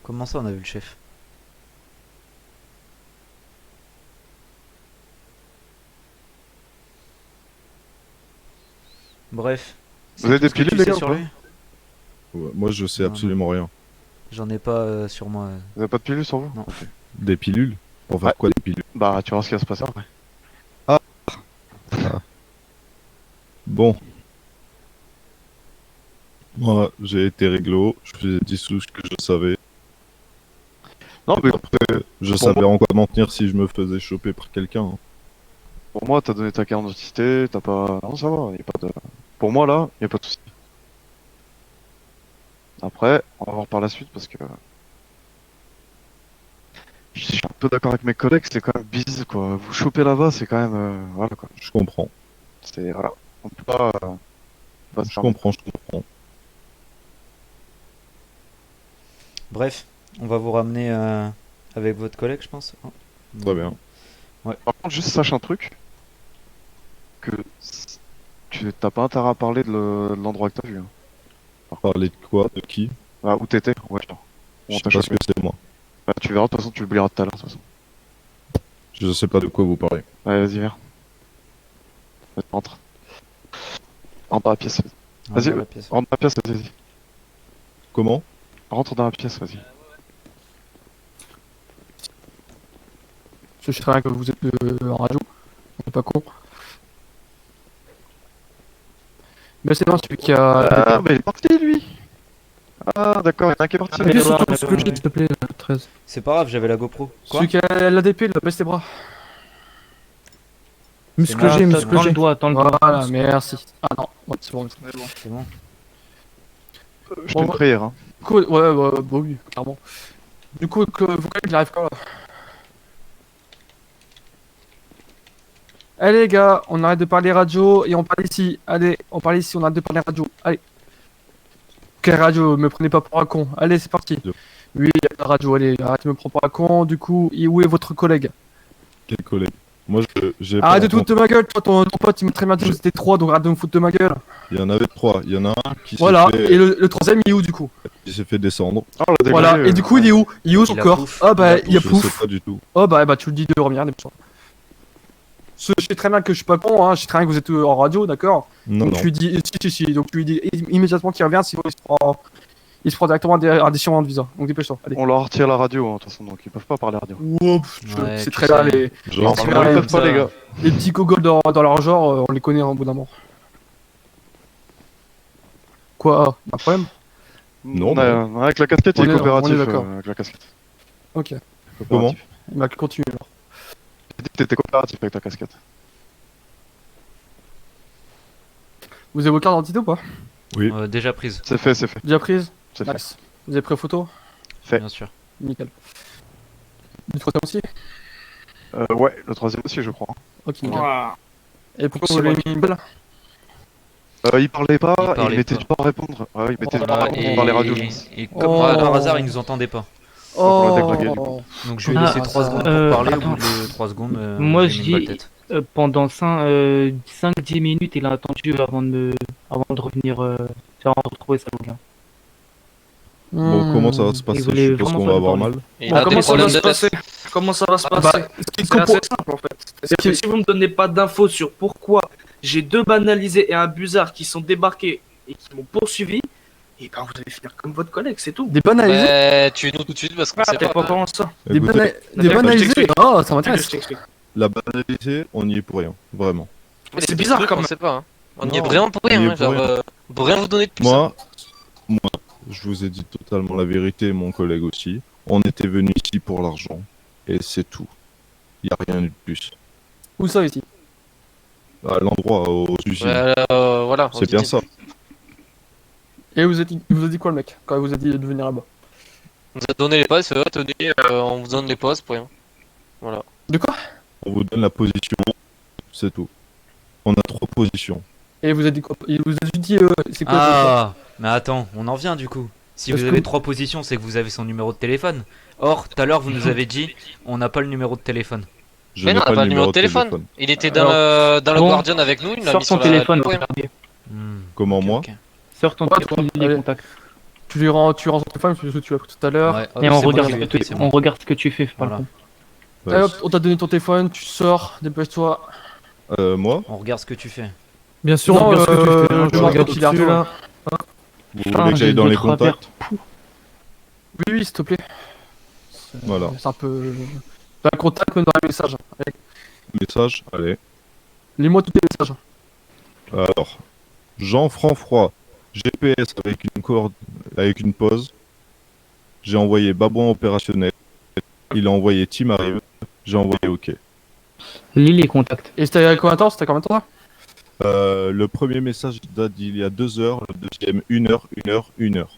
E: comment ça on a vu le chef? Bref.
A: Vous avez des
E: tout ce que
A: pilules,
E: tu
A: les
E: sais
A: gars,
E: sur
A: ou pas
E: lui?
G: Ouais, moi, je sais
E: Non,
G: absolument rien.
E: J'en ai pas sur moi.
A: Vous avez pas de pilule sur vous?
E: Non.
G: Des pilules? Pour faire
A: Ouais.
G: quoi des pilules?
A: Bah tu vas voir ce qui va se passer après.
G: Bon. Moi, j'ai été réglo. Je faisais 10 sous ce que je savais.
A: Non mais
G: Après, je
A: pour
G: savais en quoi m'en tenir si je me faisais choper par quelqu'un. Hein.
A: pour moi t'as donné ta carte d'identité, t'as pas... Non ça va, y a pas de... Pour moi là, y a pas de souci. Après, on va voir par la suite parce que... Je suis un peu d'accord avec mes collègues, c'est quand même bizarre quoi. Vous choper là-bas, c'est quand même... Voilà quoi.
G: Je comprends.
A: C'est... Voilà. On peut pas... pas se
G: Je
A: permettre.
G: comprends, je comprends.
E: Bref, on va vous ramener avec votre collègue, je pense. Oh.
G: Très bien.
A: Par contre, juste sache un truc. Que... Tu t'as pas intérêt à parler de l'endroit que t'as vu. Hein.
G: Parler de quoi? De qui?
A: Ah, où t'étais, ouais. Où
G: Je
A: on
G: sais
A: t'a
G: pas ce
A: chopé.
G: que c'est moi.
A: Bah, tu verras, de toute façon, tu l'oublieras tout à l'heure, de toute façon.
G: Je sais pas de quoi vous parlez.
A: Allez, vas-y, viens. Vas-y, rentre. Rentre dans la pièce.
E: On
A: Vas-y,
E: va dans la pièce.
A: Rentre dans la pièce, vas-y.
G: Comment?
A: Rentre dans la pièce, vas-y.
H: Je sais très bien que vous êtes en radio, on est pas con. Mais c'est moi celui qui a...
A: Ah, mais il est parti, lui. Ah, d'accord, il y en a un qui est parti.
H: Appuie sur ce que j'ai, s'il te plaît, 13.
E: C'est pas grave, j'avais la GoPro. Quoi?
H: Celui qui a l'ADP, il baisse les bras. Muscle
D: Ah,
H: G,
D: tends
H: muscle
D: le
H: G.
D: doigt, tends le doigt.
H: Voilà, merci. Ah non, ouais, c'est bon.
E: C'est bon.
A: Je fais une prière, hein.
H: Du coup, ouais, bah oui, clairement. Du coup, vos collègues, il arrive quand là? Allez les gars, on arrête de parler radio et on parle ici. Allez, on parle ici, on arrête de parler radio. Allez. Quelle radio? Me prenez pas pour un con. Allez, c'est parti. Oui, il y a pas de radio, allez, arrête de me prendre pour un con. Du coup, où est votre collègue?
G: Quel collègue? Moi, j'ai
H: Arrête de
G: pas
H: te foutre de ma gueule, toi, ton pote, il me très bien dit que c'était 3, donc arrête de me foutre de ma gueule.
G: Il y en avait 3. Il y en a un qui
H: Voilà,
G: s'est fait...
H: et le troisième, il est où du coup?
G: qui s'est fait descendre.
A: Oh, le dégagé,
H: Voilà, et du coup, il est où? Il est où son
E: Il a
H: corps?
E: pouf.
H: Ah bah, il y a
G: Je sais
H: pouf.
G: pas du tout.
H: Oh bah, tu le dis de revenir, les gens. Je sais très bien que je suis pas con, hein, je sais très bien que vous êtes en radio, d'accord.
G: Non,
H: Donc
G: non.
H: je lui dis, si, donc je lui dis immédiatement qu'il revient, sinon il se prend directement un déchirement de visa. Donc dépêche-toi, allez.
A: On leur retire la radio, hein, de toute façon, donc ils peuvent pas parler radio.
H: Oups,
E: Ouais,
H: c'est
E: tu
H: très
E: sais.
H: bien, les
G: Genre,
H: c'est
A: Normalement,
H: vrai,
A: ils peuvent pas,
E: ça.
A: les gars.
H: petits gogoles dans leur genre, on les connaît en bout d'un moment. Quoi, un problème?
G: Non,
A: Avec la casquette, il
H: On
A: est
H: est- on
A: coopératif.
H: est d'accord.
A: Avec la casquette.
H: Ok,
G: comment?
H: il m'a continué alors.
A: J'ai dit que t'étais coopératif avec ta casquette.
H: Vous avez vos cartes d'identité ou pas?
E: Déjà prise,
A: C'est fait, c'est fait.
H: Déjà prise?
A: C'est fait.
H: Nice. Vous avez pris photo?
A: Fait.
E: bien sûr.
H: Nickel. Du troisième aussi?
A: Ouais, le troisième aussi, je crois.
H: Ok, nickel.
C: Voilà.
H: Et pourquoi
C: C'est
H: vous
C: moi
H: l'avez mis une balle?
A: Il parlait pas,
E: Il parlait
A: il mettait
E: pas.
A: du temps à répondre. Ouais, il mettait du temps à
H: Oh,
A: répondre par les radios, je pense.
E: Et comme
H: Oh.
E: par hasard, il nous entendait pas.
A: pour le déglinguer, du coup.
E: Donc je lui ai laissé 3 secondes pour parler. Au bout de 3 secondes,
D: moi,
E: j'ai
D: je
E: mis une balle
D: dis-
E: tête.
D: Pendant 5-10 minutes, il a attendu avant de revenir, avant de retrouver sa boucle.
G: Bon, comment ça va se passer?
D: voulait
G: Je suppose
D: vraiment
G: qu'on
D: pas
G: va
D: nous
G: avoir
D: parler.
G: mal.
B: Il
C: Bon,
B: a des
C: comment ça va
B: problèmes
C: se
B: de
C: passer?
B: tête.
C: Comment ça va se
H: Bah,
C: passer?
H: ce qui
C: C'est assez
H: compose-
C: simple en fait. C'est que si vous me donnez pas d'infos sur pourquoi j'ai 2 banalisés et un busard qui sont débarqués et qui m'ont poursuivi, et ben vous allez finir comme votre collègue, c'est tout.
H: Des banalisés?
B: Ouais, tu nous tout de suite parce qu'on
C: Ah,
B: sait
C: t'es
B: pas.
C: pas au courant de ça.
H: Des,
G: Écoutez,
H: des
C: D'accord,
H: banalisés?
C: je t'explique.
H: Oh, ça
C: Je
H: m'intéresse.
C: t'explique.
G: la banalité, on y est pour rien, vraiment.
B: Mais
C: C'est
B: des
C: bizarre,
B: trucs
C: quand
B: qu'on
C: même.
B: sait pas. Hein. On y
G: Non,
B: est vraiment pour
G: on y
B: rien,
G: est
B: hein,
G: pour
B: genre,
G: rien.
B: pour rien vous donner de plus. hein.
G: Moi, je vous ai dit totalement la vérité, mon collègue aussi. On était venu ici pour l'argent, et c'est tout. Il n'y a rien de plus.
H: Où ça ici?
G: À l'endroit, aux usines.
B: Ouais, voilà.
G: C'est bien ça.
H: Et il vous a dit quoi le mec quand il vous a dit de venir là-bas?
B: On nous a donné les postes, tenez, on vous donne les postes pour rien. Voilà.
H: De quoi?
G: On vous donne la position, c'est tout. On a 3 positions.
H: Et il vous a dit quoi? Il vous a dit c'est quoi?
E: Ah, mais attends, on en vient du coup. Si
H: Parce
E: vous
H: que-
E: avez 3 positions, c'est que vous avez son numéro de téléphone. Or, tout à l'heure, vous nous avez dit, on n'a pas le numéro de téléphone.
G: Je
B: Mais
G: n'ai
B: non, on n'a pas le numéro de téléphone.
G: téléphone.
B: Il était dans le
D: bon,
B: Guardian avec nous, il l'a
D: Sors
B: mis
D: ton
B: sur
D: téléphone,
B: la...
D: Regarde.
G: Comment
E: Ok,
G: moi
E: ok.
D: Sors ton
H: Ouais,
D: téléphone,
H: allez.
D: les contacts.
H: Tu rends son téléphone parce que tu l'as pris tout à l'heure.
E: Ouais, hop,
D: Et on
E: c'est
D: regarde,
E: bon,
D: ce que
E: c'est
D: tu,
E: bon.
D: on regarde ce que tu fais, pas
E: Voilà.
D: le con.
G: Ouais,
H: Allez hop, on t'a donné ton téléphone, tu sors, dépêche-toi.
G: moi,
E: On regarde ce que tu fais.
H: Bien sûr,
D: on regarde ce que tu fais, hein,
H: je
D: je
H: regarde
D: regarde
H: qu'il est à
D: dessus,
H: toi.
D: là.
G: vous
D: Putain,
G: voulez que
D: j'ai
G: j'aille dans
D: deux
G: les
D: travers.
G: contacts?
H: Oui, s'il te plaît.
G: Voilà.
H: C'est un peu. T'as un contact même dans les messages. Allez,
G: Message, allez.
H: lis-moi tous tes messages.
G: Alors, Jean Franfroid, GPS avec une pause. J'ai envoyé Babouin opérationnel. Il a envoyé Team arrive. J'ai envoyé OK.
D: Lis les contacts.
H: Et c'était à combien de temps? C'était à combien de temps là?
G: Le premier message date d'il y a 2 heures. Le deuxième, 1 heure, 1 heure, 1 heure.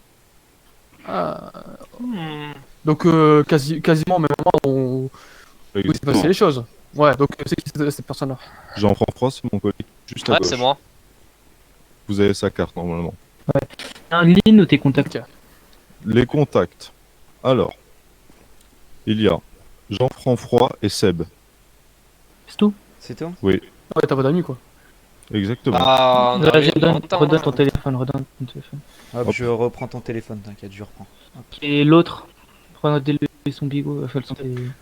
H: Ah,
C: Hmm.
H: donc quasiment au même moment où il s'est
G: Exactement.
H: passé les choses. Ouais, donc c'est qui cette personne-là?
G: Jean Franfroid, c'est mon collègue juste à
B: Ouais,
G: gauche.
B: c'est moi.
G: Vous avez sa carte normalement.
D: Lis nous tes contacts.
H: Ok.
G: Les contacts. Alors, il y a Jean Franfroid et Seb.
D: C'est tout.
E: C'est tout?
H: Ouais, t'as pas d'amis quoi.
G: Exactement.
B: Ah, on a
D: Vas-y,
B: eu longtemps,
D: redonne
B: hein.
D: ton téléphone, redonne ton téléphone.
E: Hop,
G: Hop.
E: je reprends ton téléphone, t'inquiète, je reprends. Hop.
D: Et l'autre, prends son bigot, enfin,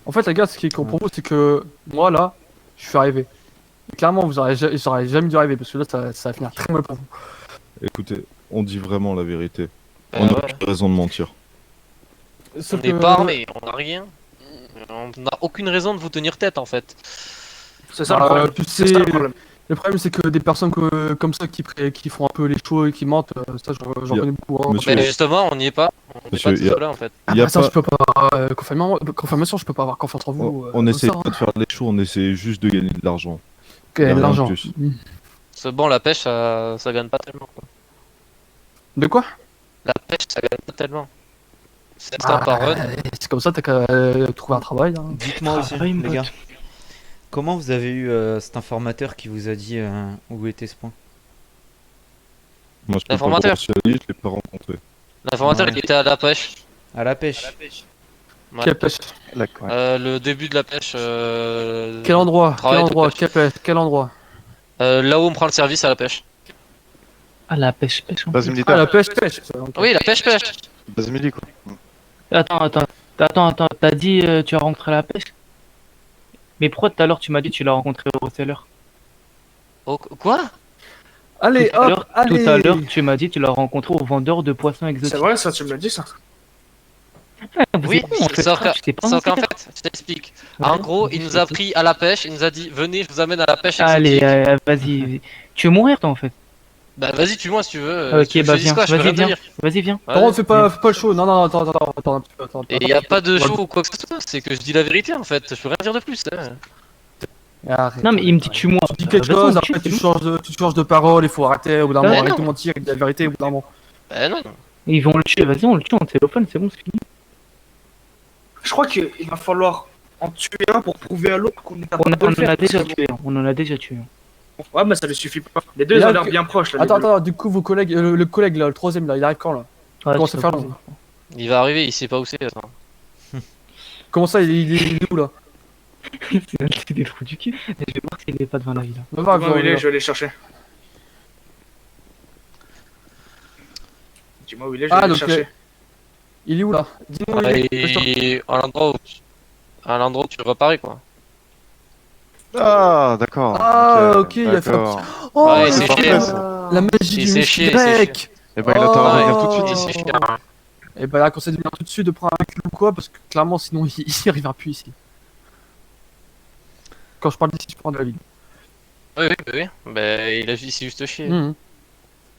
H: En fait, les gars, ce qui est pour vous, c'est que moi là, je suis arrivé. Et clairement, vous aurez jamais dû arriver parce que là, ça va finir très mal pour vous.
G: Écoutez, on dit vraiment la vérité.
B: Bah
G: On n'a
B: ouais.
G: plus raison de mentir.
B: On
H: Sauf
B: n'est
H: que-
B: pas armé, on n'a rien. On n'a aucune raison de vous tenir tête en fait.
C: C'est ça le
H: Bah,
C: problème.
H: tu
C: C'est
H: sais,
C: ça le problème.
H: le problème, c'est que des personnes comme ça qui font un peu les shows et qui mentent, ça, j'en
G: Y a-
H: connais beaucoup. Hein.
G: Monsieur-
B: Mais justement, on n'y est pas. On n'est
G: Monsieur,
B: pas tout
G: y a-
B: là en fait.
G: Il y a
H: Ah, ça,
G: pas-
H: je peux pas. Confirmation, je peux pas avoir confiance en vous.
G: On
H: comme
G: essaie
H: ça,
G: pas de faire les shows, on essaie juste de gagner de l'argent.
H: hein.
G: y a
H: Ok, de
G: rien
H: l'argent.
G: de plus.
B: C'est bon, la pêche, ça gagne pas tellement. Quoi.
H: De quoi?
B: La pêche, ça gagne pas tellement. 700
H: Ah,
B: par run.
H: C'est comme ça, t'as qu'à trouver un travail. Hein.
E: Dites-moi aussi,
D: Travaille, mon
E: les gars.
D: pote.
E: Comment vous avez eu cet informateur qui vous a dit où était ce point?
G: Moi, je peux pas vous
B: L'informateur.
G: mentionner, je l'ai pas rencontré.
B: L'informateur,
E: Ouais.
B: il était à la pêche.
E: À la pêche.
B: Ouais.
H: Quelle pêche?
A: Ouais.
B: Le début de la pêche.
H: Quel endroit? Quel
B: travail de
H: endroit?
B: pêche.
H: Quelle pêche? Quel endroit?
B: Là où on prend le service à la pêche.
D: Ah, la pêche. en
A: Base
D: plus.
H: Ah,
A: militaire.
H: la pêche. Ok.
B: Oui, la pêche.
A: Base mili, quoi.
D: Attends, t'as dit tu as rencontré la pêche? Mais pourquoi tout à l'heure tu m'as dit que tu l'as rencontré au reseller?
B: Oh, quoi?
H: Allez, hop, allez.
D: Tout à l'heure, tu m'as dit que tu l'as rencontré au vendeur de poissons exotiques.
C: C'est vrai, ça, tu me l'as dit, ça.
D: Vous
B: Oui,
D: êtes con, en fait.
B: sauf
D: Je t'ai pas
B: qu'en
D: menti.
B: fait, je t'explique. En gros, il nous a pris à la pêche, il nous a dit venez, je vous amène à la pêche
D: Allez,
B: exotique.
D: vas-y. Tu veux mourir, toi, en fait?
B: Bah vas-y, tue-moi si tu veux.
D: Ok,
B: Tu veux que
D: bah
B: je te dise
D: viens.
B: quoi, je peux
D: Vas-y,
B: rien te
D: viens.
B: dire.
D: Vas-y, viens.
H: Par contre, fais pas
B: Ouais.
H: le show. Non, attends un petit peu. Attends.
B: Et y a pas de show ou quoi que ce soit, c'est que je dis la vérité en fait, je peux rien dire de plus. Hein.
H: Arrête.
D: Non, mais il me dit tue-moi.
H: Tu dis quelque
D: Vas-y,
H: chose,
D: on tue,
H: après
D: c'est
H: tu
D: bon.
H: changes de parole, il faut arrêter au bout d'un moment,
B: Ouais,
H: arrête de
B: non.
H: mentir, il dit la vérité au bout d'un moment.
B: Bah non.
D: Ils vont le tuer, vas-y, on le tue, on téléphone, c'est bon, c'est fini.
C: Je crois qu'il va falloir en tuer un pour prouver à l'autre qu'on est capable de
D: On
C: le
D: en
C: faire.
D: a déjà
C: parce que-
D: tué, on en a déjà tué.
C: Ouais, mais ça ne suffit pas. Les deux,
H: Et
C: ils
H: là,
C: ont l'air
H: que-
C: bien proches, là. les
H: Attends,
C: deux.
H: Du coup, vos collègues, le collègue là, le troisième là, il arrive quand là?
D: Ouais,
H: Comment
D: tu
H: ça
D: peux
H: faire
D: pas-
H: long?
B: Il va arriver, il sait pas où c'est. Attends.
H: Comment ça, il est où là?
D: C'est des trous du cul. Je vais voir s'il est pas devant la ville.
H: Va voir,
C: Dis-moi où il est,
H: là.
C: je vais aller chercher. Dis-moi où il est, je vais
H: Ah,
C: aller
H: donc
C: chercher.
H: il est où là? Dis-moi où il est.
B: Et à l'endroit où tu reparais quoi.
A: Ah, d'accord.
H: Ah, ok, il a fait un
A: d'accord.
H: Oh,
B: Ouais,
H: il
B: c'est
H: a fait
A: chier,
H: ça. La magie
B: Il
H: du
B: s'est
H: Michi
B: chié, il s'est
H: grec.
A: Et bah, il a intérêt à revenir tout de
H: Oh.
A: suite.
B: Il s'est chié. Hein.
H: Et bah là, conseille de venir tout de suite de prendre un cul ou quoi, parce que clairement, sinon il arrivera plus ici. Quand je parle d'ici, je parle de la ville.
B: Oui. Bah il s'est juste chié.
H: Mhm.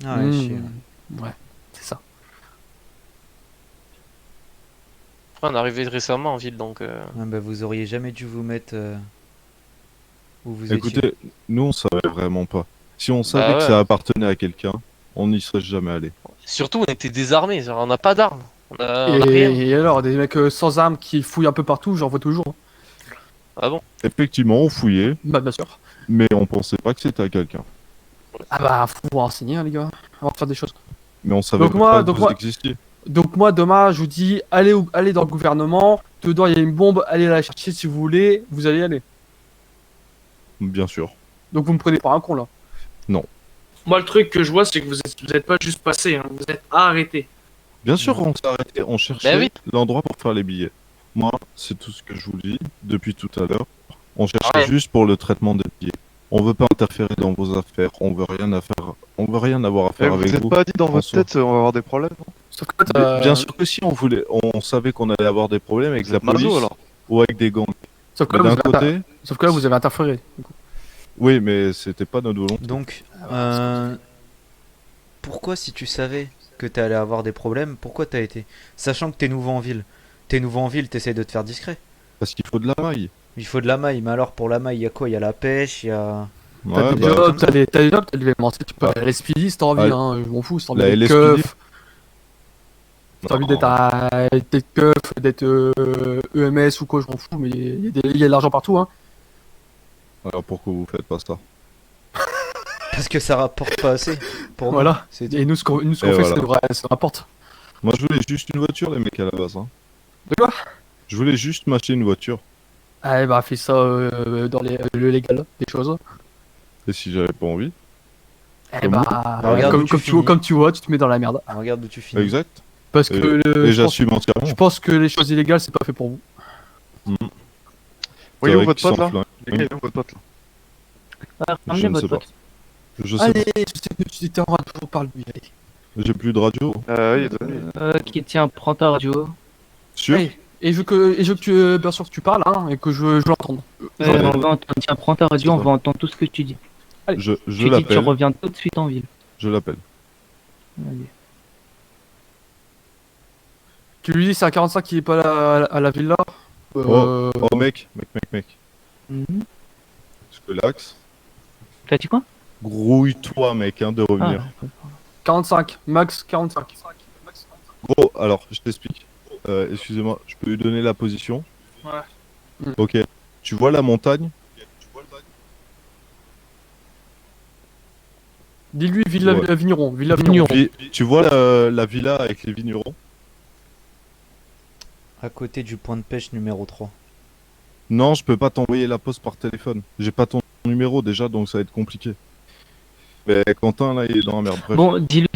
E: Ah ouais,
H: Mhm.
E: chier.
H: Ouais, c'est ça.
B: Après, on est arrivé récemment en ville donc.
E: Ah bah, vous auriez jamais dû vous mettre où vous étiez.
G: Écoutez, nous on savait vraiment pas. Si on savait que
B: ouais.
G: ça appartenait à quelqu'un, on n'y serait jamais allé.
B: Surtout on était désarmés, genre, on n'a pas d'armes. On a rien.
H: Et alors, des mecs sans armes qui fouillent un peu partout, j'en vois toujours.
B: Ah bon?
G: Effectivement, on fouillait,
H: Bah, bien sûr.
G: mais on pensait pas que c'était à quelqu'un.
H: Ah bah, faut vous renseigner, hein, les gars, avant de faire des choses.
G: Mais on savait
H: Donc moi-
G: pas
H: donc
G: que vous
H: moi-
G: existiez.
H: Donc moi, demain, je vous dis, allez dans le gouvernement, dedans il y a une bombe, allez la chercher si vous voulez, vous allez y aller.
G: Bien sûr.
H: Donc vous me prenez pour un con là.
C: Moi, le truc que je vois, c'est que vous êtes pas juste passé, hein, vous êtes arrêté.
G: Bien sûr, on s'est arrêté, on cherchait
B: oui.
G: l'endroit pour faire les billets. Moi, c'est tout ce que je vous dis depuis tout à l'heure. On cherchait
B: Ouais.
G: juste pour le traitement des billets. On veut pas interférer dans vos affaires, on veut rien avoir à
A: Eh,
G: faire
A: vous
G: avec
A: êtes
G: vous.
A: pas dit dans votre
G: François.
A: tête, on va avoir des problèmes?
H: Sauf que
G: Bien sûr que si, on savait qu'on allait avoir des problèmes avec
A: Vous
G: la
A: êtes maso,
G: police
A: alors.
G: ou avec des gangs.
H: Sauf que
G: Mais
H: là,
G: d'un
H: vous avez,
G: côté,
H: sauf que là, vous avez interféré.
G: oui, mais c'était pas notre volonté.
E: Donc, pourquoi si tu savais que t'allais avoir des problèmes, pourquoi t'as été? Sachant que t'es nouveau en ville. T'es nouveau en ville, t'essayes de te faire discret.
G: Parce qu'il faut de la maille.
E: Il faut de la maille, mais alors pour la maille, il y a quoi? Il y a la pêche, il y a...
H: T'as
G: Ouais,
H: des
G: bah,
H: jobs, t'as des jobs, t'as des événements, tu peux aller à l'SPD si t'as envie,
G: Ouais.
H: hein, je m'en fous, si t'as
G: La
H: envie d'être
G: LSPD.
H: keuf, si t'as envie d'être keuf, d'être EMS ou quoi, je m'en fous, mais il y a de l'argent partout, hein.
G: alors pourquoi vous faites pas ça?
E: Parce que ça rapporte pas assez. Pour nous,
H: Voilà.
E: c'est tout.
H: Et nous, ce qu'on
G: Et
H: fait,
G: voilà.
H: ça rapporte.
G: Moi, je voulais juste une voiture, les mecs, à la base. Hein.
H: De quoi?
G: Je voulais juste m'acheter une voiture.
H: Ah, bah, fais ça dans le légal, des choses.
G: Et si j'avais pas envie.
H: Eh
G: Comme
H: bah,
E: regarde où tu finis.
H: comme tu vois, tu te mets dans la merde.
E: Regarde où tu finis.
G: Exact.
H: Parce que
G: Et
H: je pense-
G: j'assume entièrement.
H: je pense que les choses illégales, c'est pas fait pour vous.
A: Oui,
G: C'est
A: où
G: vrai
A: votre
G: qu'ils
A: pote
G: sont
A: là?
G: flingués.
A: Il est où votre pote là?
D: Ah,
G: Je
D: ramenez
G: ne
D: votre
G: sais pas.
D: pote.
G: Je sais
H: Allez, je sais que tu étais en radio, parle-lui, allez.
G: pas. J'ai plus de radio.
A: Oui, donnez.
D: Ok, tiens, prends ta radio.
G: Sûr?
H: Allez, et je veux que tu, bien sûr que tu parles, hein, et que je l'entende.
G: Ouais.
D: On va entendre, tiens, prends ta radio,
G: C'est
D: on
G: ça.
D: va entendre tout ce que tu dis.
G: Je
D: Tu dis que tu
G: l'appelle.
D: reviens tout de suite en ville.
G: Je l'appelle.
D: Allez.
H: Tu lui dis c'est à 45 qu'il est pas à la villa.
G: Oh, mec.
D: Mhm.
G: Parce que l'axe.
D: T'as dit quoi?
G: Grouille-toi, mec, hein, de revenir.
D: Ah,
H: 45, max 45.
G: Gros, alors, je t'explique. Excusez-moi, je peux lui donner la position?
C: Ouais.
G: Ok. Tu vois la montagne?
H: Dis-lui villa
G: Ouais.
H: vigneron, villa vigneron.
G: Tu vois la villa avec les vignerons?
E: À côté du point de pêche numéro 3.
G: Non, je peux pas t'envoyer la poste par téléphone. J'ai pas ton numéro déjà, donc ça va être compliqué. Mais Quentin, là, il est dans la merde. Bref.
D: Bon, dis-lui,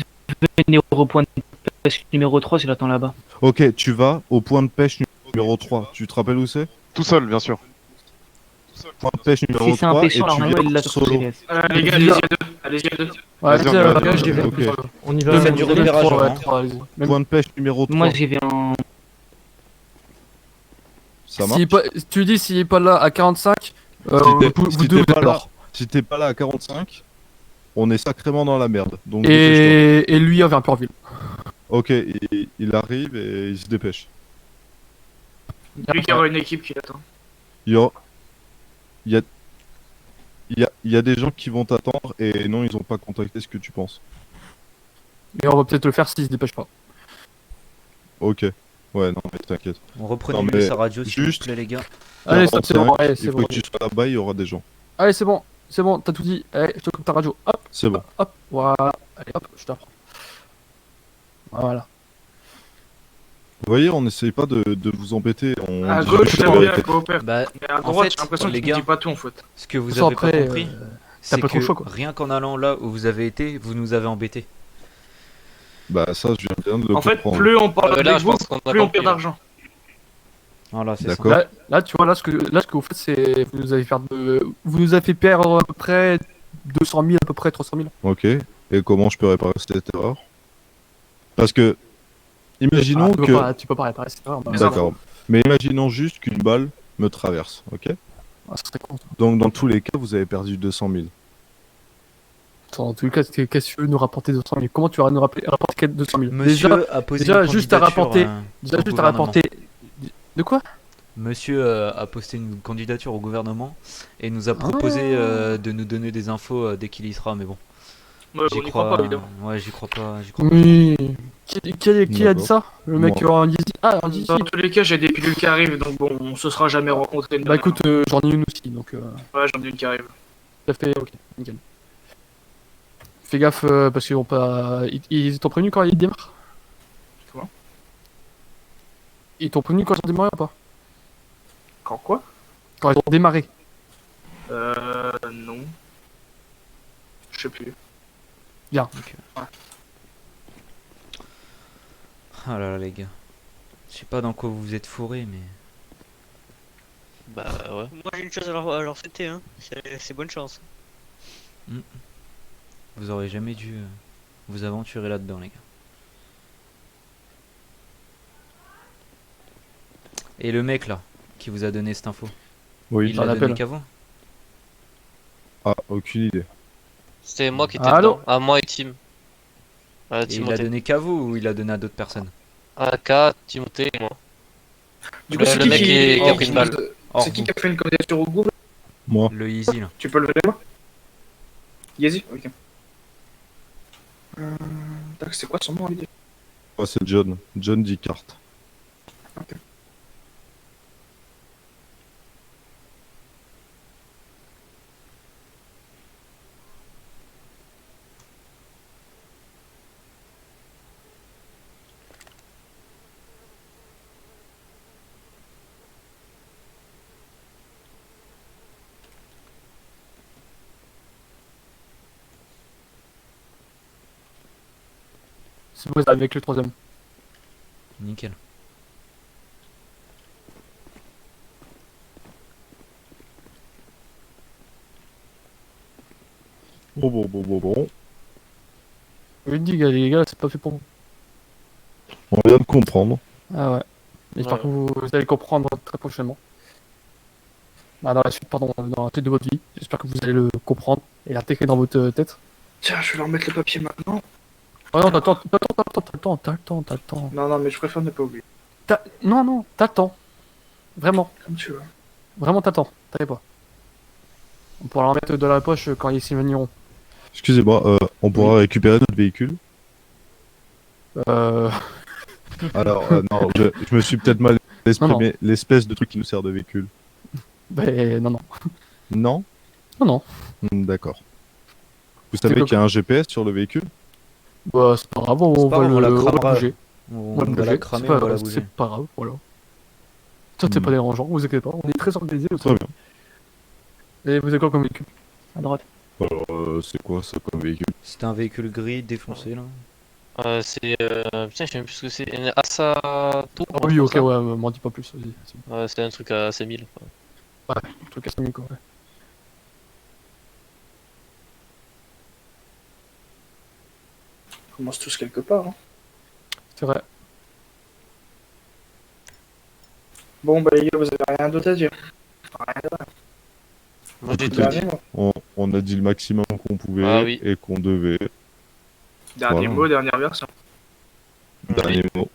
D: venir au point de pêche numéro 3, je l'attends là-bas.
G: Ok, tu vas au point de pêche numéro 3. Tu te rappelles où c'est?
A: Tout seul, bien sûr. Tout
G: point de pêche numéro
D: Si c'est un
G: 3 et
D: pêcheur,
G: tu
D: normalement,
G: viens
D: il l'a
G: en
D: sur son
G: solo.
D: GPS.
C: Les gars, allez-y à deux. Allez-y à deux.
H: Ouais,
A: Vas-y,
H: vas-y,
A: on y va,
H: viens, j'y vais.
G: ok.
H: On y
D: va.
H: va.
D: Ça dure une heure
H: trois,
D: sûrement.
H: trois, allez-y. Même
G: Point de pêche numéro 3.
D: Moi, j'y vais en.
G: Ça
H: s'il est
G: marche.
H: pas, tu dis s'il est pas là à 45,
G: Si t'es-
H: vous
G: si
H: deux
G: t'es
H: vous
G: pas
H: êtes
G: là,
H: mort.
G: si t'es pas là à 45, on est sacrément dans la merde. Donc dépêche-toi.
H: Et lui, il vient plus en ville.
G: Ok, il arrive et il se dépêche.
C: Lui qui aura une équipe qui l'attend.
G: Il y a, il y a, il y a des gens qui vont t'attendre et non, ils ont pas contacté ce que tu penses.
H: Et on va peut-être le faire s'il se dépêche pas.
G: Ok. Ouais, non, mais t'inquiète.
E: On reprenait
G: Non,
E: mieux
G: mais
E: sa radio, s'il
G: juste-
E: vous plaît, les gars.
H: Allez, stop, c'est bon.
G: 45,
H: Allez,
G: il
H: c'est
G: faut
H: bon.
G: que tu sois là-bas, il y aura des gens.
H: Allez, c'est bon, t'as tout dit. Allez, je te coupe ta radio. Hop,
G: C'est bon.
H: hop, voilà. Allez, hop, je t'apprends. Voilà.
G: Vous voyez, on n'essaye pas de vous embêter. On
C: À
G: dit
C: gauche,
G: juste la
C: j'aime bien
G: vérité.
C: coopérer.
E: Bah,
C: Mais à
E: en
C: droite,
E: fait,
C: j'ai l'impression
E: les
C: qu'il ne
E: gars,
C: dit pas tout en fait.
E: ce que vous
H: De toute
E: avez
H: façon,
E: pas
H: après,
E: compris,
H: t'as
E: c'est
H: pas trop le
E: que
H: choix, quoi.
E: rien qu'en allant là où vous avez été, vous nous avez embêtés.
G: Bah, ça, je viens bien de le
C: En fait,
G: comprendre.
C: plus on parle
B: là,
C: avec
B: je
C: vous,
B: pense qu'on a
C: plus on
B: compris.
C: perd d'argent.
E: Voilà, c'est ça.
G: D'accord.
H: Là, tu vois, là, ce que vous faites, c'est. Vous nous avez fait perdre à peu près 200 000, à peu près 300 000.
G: Ok. Et comment je peux réparer cette erreur? Parce que, imaginons
H: Ah,
G: que.
H: tu peux pas réparer cette erreur. bah,
G: D'accord. Mais imaginons juste qu'une balle me traverse, ok?
H: ah, ça serait con. ça.
G: Donc, dans tous les cas, vous avez perdu 200 000.
H: Attends, en tout cas, qu'est-ce que tu veux nous rapporter 200 000? Comment tu vas nous rapporter 200 000?
E: Monsieur
H: Déjà,
E: a posé
H: déjà,
E: une
H: juste à
E: candidature,
H: rapporter-
E: au
H: juste à
E: gouvernement.
H: rapporter. De quoi?
E: Monsieur a posté une candidature au gouvernement et nous a proposé de nous donner des infos dès qu'il y sera, mais bon.
C: Ouais,
E: J'y
C: on n'y croit pas, évidemment.
E: Ouais, j'y crois pas. J'y crois pas.
H: Oui. Qui a dit ça? Le mec
G: Moi.
H: en Yeezy. Ah, en Yeezy.
C: Dans tous les cas, j'ai des pilules qui arrivent, donc bon, on se sera jamais rencontrés.
H: Bah écoute, j'en ai une aussi, donc
C: Ouais, j'en ai une qui arrive.
H: ça fait ok, nickel. Fais gaffe parce qu'ils vont pas. Ils t'ont prévenu quand ils démarrent?
C: Comment?
H: Ils t'ont prévenu quand ils ont démarré ou pas?
C: Quand quoi?
H: Quand ils ont démarré.
C: Non. Je sais plus.
H: Bien.
E: Ah là là, les gars. Je sais pas dans quoi vous vous êtes fourrés, mais.
B: Bah ouais.
F: Moi j'ai une chose à leur souhaiter, hein. C'est bonne chance.
E: Vous aurez jamais dû vous aventurer là-dedans, les gars. Et le mec là, qui vous a donné cette info,
G: Oui.
E: il
H: j'en
E: l'a donné
H: appelle.
E: qu'à vous?
G: Ah, aucune idée.
B: C'était moi qui étais
H: Allô
B: dedans. Ah, moi et Tim.
E: Et il l'a
B: Timothée.
E: donné qu'à vous ou il l'a donné à d'autres personnes?
B: AK, Timothée et moi.
C: Du
B: Le mec qui a pris une balle.
E: Or,
C: C'est qui
E: vous,
C: qui a fait une candidature au Google?
G: Moi.
E: le easy là.
C: Tu peux le lever moi? Yeezy? Ok. Tac, c'est quoi son nom lui?
G: Moi, c'est John. John Dicart.
H: C'est bon, avec le troisième.
E: Nickel.
G: Bon.
H: Je lui dis, les gars, c'est pas fait pour vous.
G: On vient de comprendre.
H: Ah ouais. J'espère
B: Ouais.
H: que vous allez comprendre très prochainement. Dans la suite, pardon, dans la suite de votre vie. J'espère que vous allez le comprendre et l'intégrer dans votre tête.
C: Tiens, je vais leur mettre le papier maintenant.
H: Oh non, t'as le temps.
C: Non, mais je préfère ne pas oublier.
H: Non, t'as le temps. Vraiment,
C: Comme tu veux.
H: vraiment t'as le temps. T'inquiète pas. On pourra leur mettre dans la poche quand ils s'évanouiront.
G: Excusez-moi, on pourra récupérer notre véhicule? Alors, non, je me suis peut-être mal exprimé. L'espèce de truc qui nous sert de véhicule.
H: Ben non.
G: Non?
H: Non.
G: D'accord. Vous savez qu'il y a un GPS sur le véhicule?
H: Bah c'est pas grave, on va
E: pas grave, on la
H: le
E: cramera.
H: bouger.
E: On
H: va le
E: va la
H: bouger.
E: cramer,
H: C'est pas
E: on va la
H: grave,
E: bouger.
H: c'est pas grave, voilà. Ça c'est pas dérangeant, vous inquiétez pas, on est très organisé.
G: Très bien.
H: Et vous avez quoi comme véhicule? À droite.
G: Alors, c'est quoi ça comme véhicule?
E: C'était un véhicule gris défoncé là.
B: C'est. Putain, je sais même plus ce que c'est. Une Asato.
H: Ah oui, ok, ouais, m'en dis pas plus. Vas-y.
B: Ouais, c'est un truc à 5000. Quoi.
H: Ouais, un truc à 5 minutes quoi. Ouais.
C: On commence tous quelque part. Hein.
H: C'est vrai.
C: Bon, bah les gars, vous avez rien d'autre à dire. Rien d'autre.
B: Moi j'ai tout
C: Dernier
B: dit.
C: mot.
G: On a dit le maximum qu'on pouvait
B: Ah oui.
G: et qu'on devait.
C: Dernier
G: Voilà.
C: mot, dernière version.
G: Dernier mot.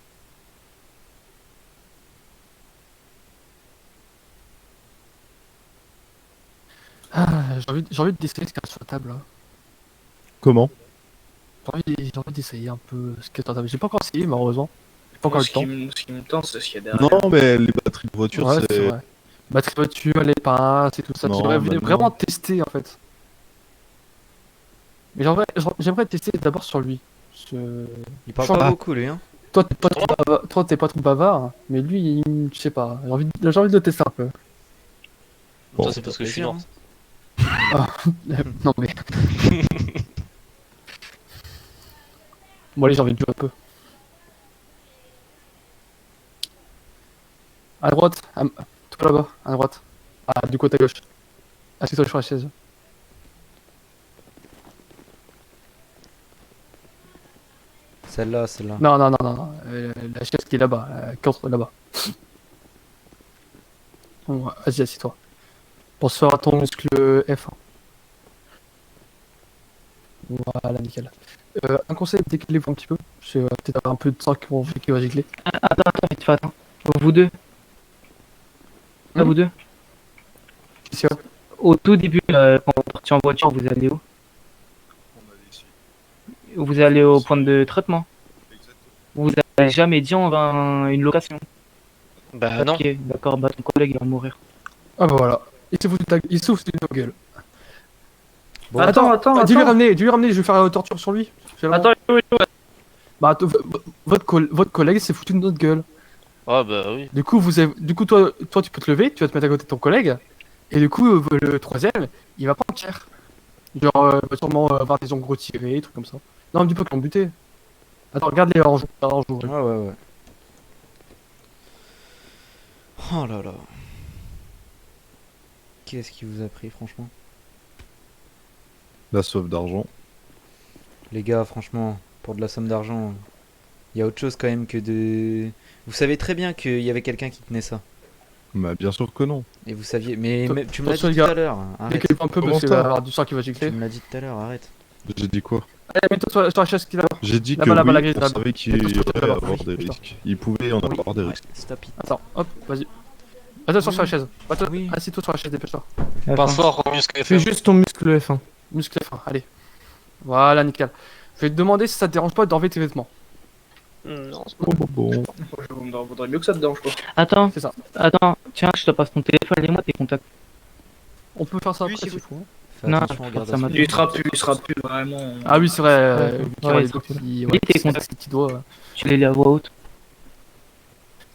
H: Ah, j'ai envie d'essayer ce qu'il y a sur la table là.
G: Comment?
H: J'ai envie d'essayer un peu ce qu'il y a sur la table. J'ai pas encore essayé malheureusement. J'ai pas encore
C: Moi,
H: eu le temps.
C: ce qui me tente, c'est ce qu'il y a derrière.
G: Non, mais les batteries de voiture,
H: Ouais, c'est
G: c'est.
H: vrai. Batterie voiture, les pinces et tout ça.
G: Non,
H: J'aimerais
G: bah non.
H: vraiment tester en fait. Mais j'aimerais tester d'abord sur lui.
E: Il parle
H: Sur-
E: pas
H: Ah.
E: beaucoup, lui, hein.
H: Toi, t'es pas trop bavard, mais lui, je sais pas. J'ai envie de le tester un peu.
G: Bon,
B: Ça c'est parce que je suis
E: plaisir,
B: lent.
H: Non mais. Bon allez, j'ai envie de jouer un peu. À droite, toi là-bas, à droite. Ah, du côté à gauche. Assieds-toi sur la chaise.
E: Celle-là, celle-là.
H: Non, non, non, non, non. La chaise qui est là-bas, contre là-bas. Bon, vas-y, assieds-toi. Pense faire à ton muscle F1. Voilà, nickel. Un conseil, décalez-vous un petit peu. C'est peut-être un peu de sang qui va gicler.
D: Attends, vite fait, attends. Vous deux. Ah, vous deux.
H: Qu'est-ce qu'il y a
D: Au tout début, quand vous partez en voiture, vous allez où? Vous allez au point de traitement. Vous avez jamais dit on va une location.
B: Bah non.
D: Ok, d'accord, bah ton collègue il va mourir.
H: Ah bah voilà. Il s'ouvre de ta gueule.
E: Bon,
C: Attends.
H: Dis-lui ramener, je vais faire la torture sur lui.
C: Attends,
H: Bah, votre collègue s'est foutu de notre gueule.
B: Ah bah oui.
H: Du coup, toi, tu peux te lever, tu vas te mettre à côté de ton collègue. Et du coup, le troisième, il va prendre cher. Genre, il va sûrement avoir des ongles retirés, trucs comme ça. Non, me dis pas qu'ils l'ont buté. Attends, regarde les oranges.
E: ouais. Oh là là. Qu'est-ce qui vous a pris, franchement?
G: La soif d'argent.
E: Les gars, franchement, pour de la somme d'argent, il y a autre chose quand même que de... Vous savez très bien qu'il y avait quelqu'un qui tenait ça.
G: Bah, bien sûr que non.
E: Et vous saviez... Mais tu me l'as dit
H: Attention, les
E: tout
H: gars.
E: à l'heure. Arrête.
H: Décale un peu
G: Comment
H: parce qu'il
G: ça
H: va y avoir du sang qui va
E: Tu
H: gicler.
E: me l'as dit tout à l'heure, arrête.
G: J'ai dit quoi?
H: Allez, mets-toi sur la chaise qui est là.
G: J'ai dit que
H: Là-bas, là-bas, la
G: oui,
H: grille,
G: on
H: là-bas.
G: savait qu'il
H: Mets-toi
G: y
H: sur la chaise,
G: aurait
H: là-bas.
G: avoir des
H: Putain.
G: risques. Il pouvait en avoir des
E: Ouais,
G: risques.
E: stop it.
H: Attends, hop, vas-y. Attention sur la chaise.
E: Oui.
H: Assieds-toi sur la chaise, dépêche-toi.
B: Pense fort au muscle
J: Fais
B: FM.
J: juste ton muscle F1.
H: Muscle F1, allez. Voilà, nickel. Je vais te demander si ça te dérange pas d'enlever tes vêtements.
I: Non,
G: Bon.
C: Vaudrait mieux que ça te dérange pas.
D: Attends,
H: C'est ça.
D: attends, tiens, je te passe ton téléphone et moi tes contacts.
H: On peut faire ça
I: Oui,
H: après,
I: si
H: c'est fou.
E: Fais
D: Non,
E: attention, regarde
D: ça m'a-
E: à
C: Il sera plus vraiment.
H: Ah oui, c'est vrai. Qui
D: ouais,
H: aura les
D: c'est
H: copies,
D: cool.
H: ouais,
D: tes
H: c'est
D: contacts.
H: ses petits doigts.
D: Tu les lis à voix haute.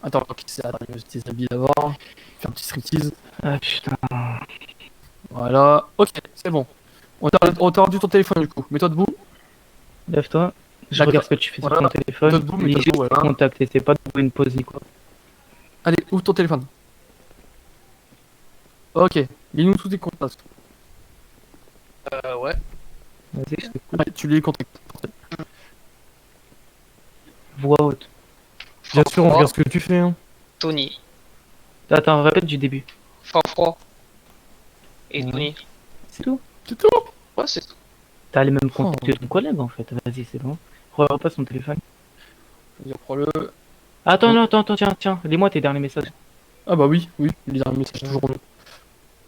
H: Attends, ok, attends, je vais tes habits d'abord. Faire un petit striptease.
D: Ah putain.
H: Voilà. Ok, c'est bon. On t'a rendu ton téléphone du coup. Mets-toi debout.
D: Lève-toi. Je
H: D'accord.
D: regarde ce que tu fais sur
H: Voilà.
D: ton téléphone.
H: Toi debout, mais
D: Lis
H: toi
D: juste
H: debout,
D: tes
H: voilà.
D: contacts et c'est pas de trouver une pause ni quoi.
H: Allez, ouvre ton téléphone. Ok, lis-nous tous tes contacts.
I: ouais.
D: Vas-y, je t'écoute.
H: Allez, tu lis les contacts.
D: Voix haute.
J: Bien sûr, on
I: Froid,
J: regarde ce que tu fais. Hein.
I: Tony.
D: Attends, répète du début.
I: Froid. Et
D: Ouais.
I: Tony.
D: C'est tout.
H: C'est tout.
I: Ouais, c'est tout.
D: T'as les mêmes contacts que ton collègue en fait. Vas-y, c'est bon. Repasse ton téléphone.
H: Vas-y, prends-le.
D: Attends, non, attends, tiens. Lis-moi tes derniers messages.
H: Ah bah oui, les derniers messages toujours mieux.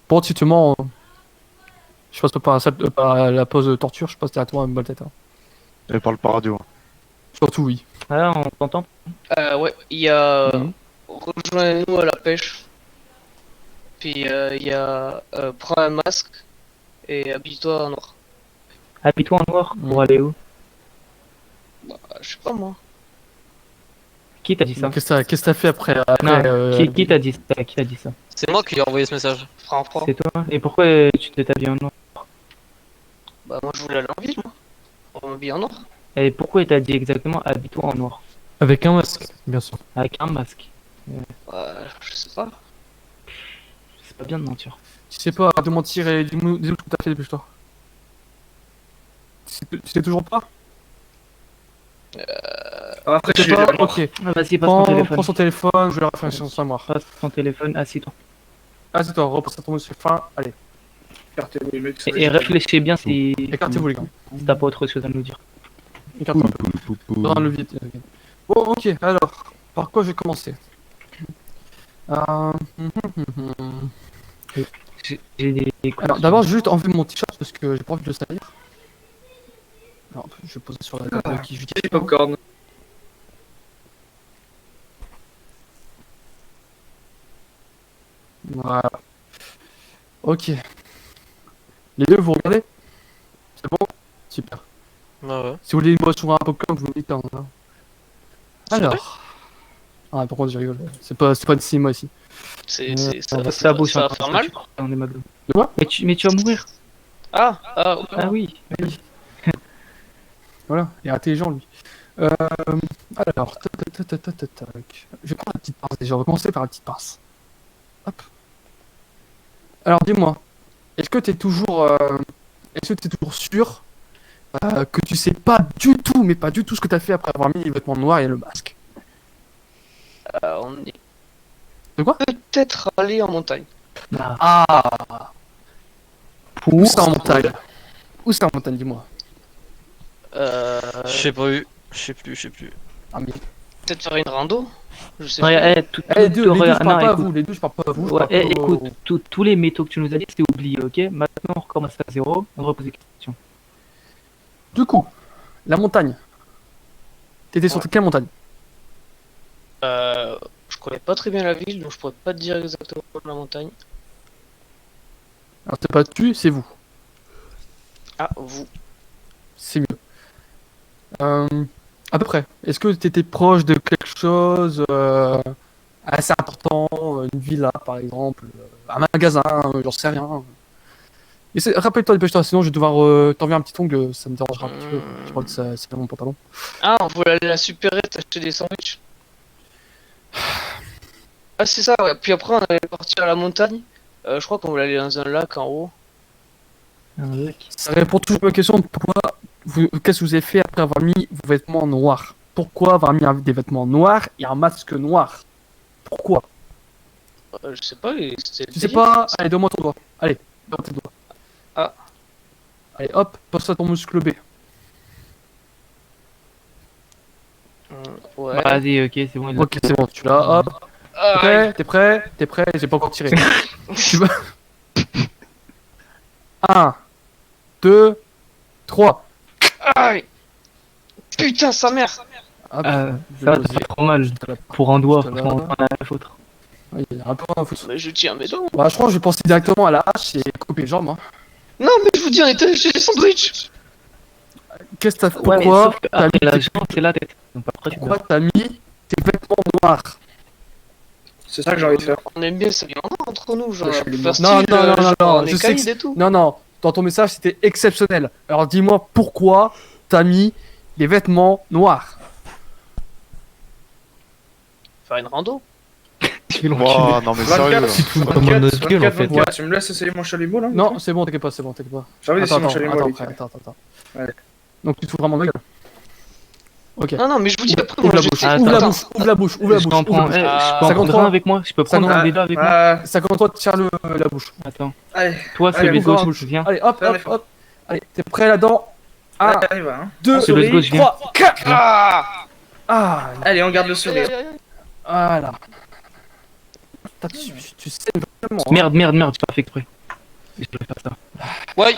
H: Bon, si tu mens, je passe pas par la pause de torture, je passe directement à une balle tête. Hein.
A: Elle parle par radio.
H: Surtout oui.
D: Ah, on t'entend.
I: Ouais, il y a.
H: Mhm.
I: Rejoins-nous à la pêche. Puis il y a. Prends un masque et habille-toi en noir.
D: Habille-toi en noir pour
H: Mhm.
D: aller où?
I: Je sais pas moi.
D: Qui t'a dit ça?
H: Qu'est-ce que t'as fait après,
D: Non,
H: euh,
D: qui t'a dit ça? Qui t'a dit ça?
B: C'est moi qui ai envoyé ce message.
I: Froid.
D: C'est toi? Et pourquoi tu t'es habillé en noir?
I: Bah, moi je voulais aller en ville, moi. On m'habille en noir.
D: Et pourquoi il t'a dit exactement habille-toi en noir?
J: Avec un masque, bien sûr.
D: Avec un masque.
I: Je sais pas.
D: c'est pas bien de mentir.
H: Tu sais pas, arrête de mentir et dis-nous ce que t'as fait depuis toi. Tu sais toujours pas?
C: Après,
H: Tu
C: je
H: sais
C: suis
H: pas?
C: là.
H: Ok.
D: Ah, vas-y, passe ton téléphone.
H: Prends son téléphone, je vais la refaire sur sa mémoire.
D: Passe ton téléphone, assis-toi.
H: Assieds-toi, repasse à ton monsieur fin. Allez,
C: Écartez-vous, les mecs.
D: Et réfléchissez bien si
H: écartez-vous les gars.
D: t'as pas autre chose à nous dire.
H: Écarte-toi. Dans le vide. Bon, ok, alors, par quoi je vais commencer?
D: J'ai des.
H: Alors, d'abord, je vais juste enlever mon t-shirt parce que j'ai pas envie de le salir. Alors, je vais poser sur la table qui je dis.
C: Popcorn.
H: Voilà. Ok. Les deux, vous regardez? C'est bon? Super.
B: Ah ouais.
H: Si vous voulez une boisson ou un popcorn, vous me dites. Hein. Alors. Ah, par contre, je rigole. C'est pas de cinéma ici.
D: Ça bouge,
I: ça va faire mal.
D: On est McDo.
H: De quoi?
D: Mais tu vas mourir.
I: Ah,
D: Ah oui.
H: Voilà, il est intelligent lui. Alors, tac. Je vais prendre la petite pince déjà, on va commencer par la petite pince. Hop. Alors dis-moi, est-ce que tu es toujours sûr que tu sais pas du tout, mais pas du tout ce que tu as fait après avoir mis les vêtements noirs et le masque?
I: on est
H: De quoi?
I: peut-être allé en montagne.
H: Ah. Où ça en montagne? Où ça en montagne, dis-moi?
B: Je sais pas eu. Je sais plus.
H: Ah mais...
I: Peut-être faire une rando. Je sais
D: Ouais,
I: pas.
H: les deux, je parle pas à vous, les deux, je parle pas à vous.
D: Ouais, écoute, tous les métaux que tu nous as dit, c'est oublié, ok? Maintenant, on recommence à zéro, on repose des questions.
H: Du coup, la montagne. T'étais sur quelle montagne?
I: Je connais pas très bien la ville, donc je pourrais pas te dire exactement la montagne.
H: Alors c'est pas tu, c'est vous.
I: Ah, vous.
H: C'est mieux. À peu près. Est-ce que tu étais proche de quelque chose assez important, une villa par exemple, un magasin, j'en sais rien. Rappelle-toi, dépêche-toi, sinon je vais devoir t'envoyer un petit ongle, ça me dérangera un petit peu. Je crois que c'est dans mon pantalon.
I: Ah, on voulait aller à la supérette acheter des sandwichs. Ah, c'est ça, ouais. Puis après, on allait partir à la montagne. Je crois qu'on voulait aller dans un lac en haut.
H: Ça répond toujours à ma question de pourquoi qu'est-ce que vous avez fait après avoir mis vos vêtements noirs? Pourquoi avoir mis des vêtements noirs et un masque noir? Pourquoi?
I: Je sais pas, c'était.
H: Tu sais pas? Allez, donne-moi ton doigt. Allez, donne-moi tes doigts.
I: Ah.
H: Allez, hop, passe à ton muscle B.
I: Ouais.
D: Vas-y, ok, c'est bon.
H: Ok, c'est bon, tu l'as, hop. T'es prêt? T'es prêt? J'ai pas encore tiré. Tu vas... 1, 2, 3.
I: Aïe. Putain, sa mère.
H: Hop.
D: Ça fait trop mal. Pour un doigt, franchement, on a la faute.
H: Oui, il y a un peu un foutu.
I: Mais je tiens mes doigts.
H: Bah, je crois que je vais penser directement à la hache et couper les jambes. Hein.
I: Non, mais je vous dis, on était chez les sandwichs.
H: Qu'est-ce que t'as fait?
D: Ouais, mais
H: Pourquoi
D: sauf que
H: t'as mis,
D: après la jambe, c'est la tête. Donc après, tu
H: pourquoi t'as mis tes vêtements noirs?
C: C'est ça que j'ai envie de faire.
I: On aime bien ça entre nous, genre.
C: Ouais, je suis
I: faire
H: Non,
I: style,
H: non, non, non,
I: genre,
H: non,
I: on
H: je
I: est
H: sais que
I: caïd et tout.
H: Non, non, dans ton message c'était exceptionnel. Alors dis-moi pourquoi t'as mis des vêtements noirs?
I: Faire une rando.
A: Wow, non mais sérieux.
C: 24, tu me laisses essayer mon chalumeau là?
H: Non, c'est bon, t'inquiète pas.
C: J'ai envie d'essayer mon
H: Attends,
C: chalumeau.
H: attends.
C: Ouais.
H: Donc tu te fous vraiment de ma gueule. Ok.
I: Non, non, mais je vous dis après,
H: Ouvre
I: moi
H: la
I: j'ai.
H: bouche,
D: Ah,
H: ouvre la
D: attends.
H: bouche, ouvre la bouche, ouvre la
D: Je
H: bouche.
D: peux en prendre,
H: ouvre la bouche.
D: je peux en prendre
H: 53.
D: un avec moi. Je peux prendre un déjà avec moi.
H: 53, tiens la bouche.
D: Attends.
C: Allez,
D: Toi,
C: Allez,
D: celui de
H: ouvre la
D: gauche,
H: bouche.
D: viens.
H: Allez, hop,
C: Allez,
H: hop, hop. Allez, t'es prêt là-dedans? 1,
C: arrive, hein.
H: 2,
D: Celui de gauche, viens.
H: 3, 4.
I: Ah.
H: Ah,
C: Allez, on garde le sourire.
H: voilà. Putain, tu sais vraiment. hein.
D: Merde, j'ai pas fait exprès. Je devrais faire ça.
I: Ouais.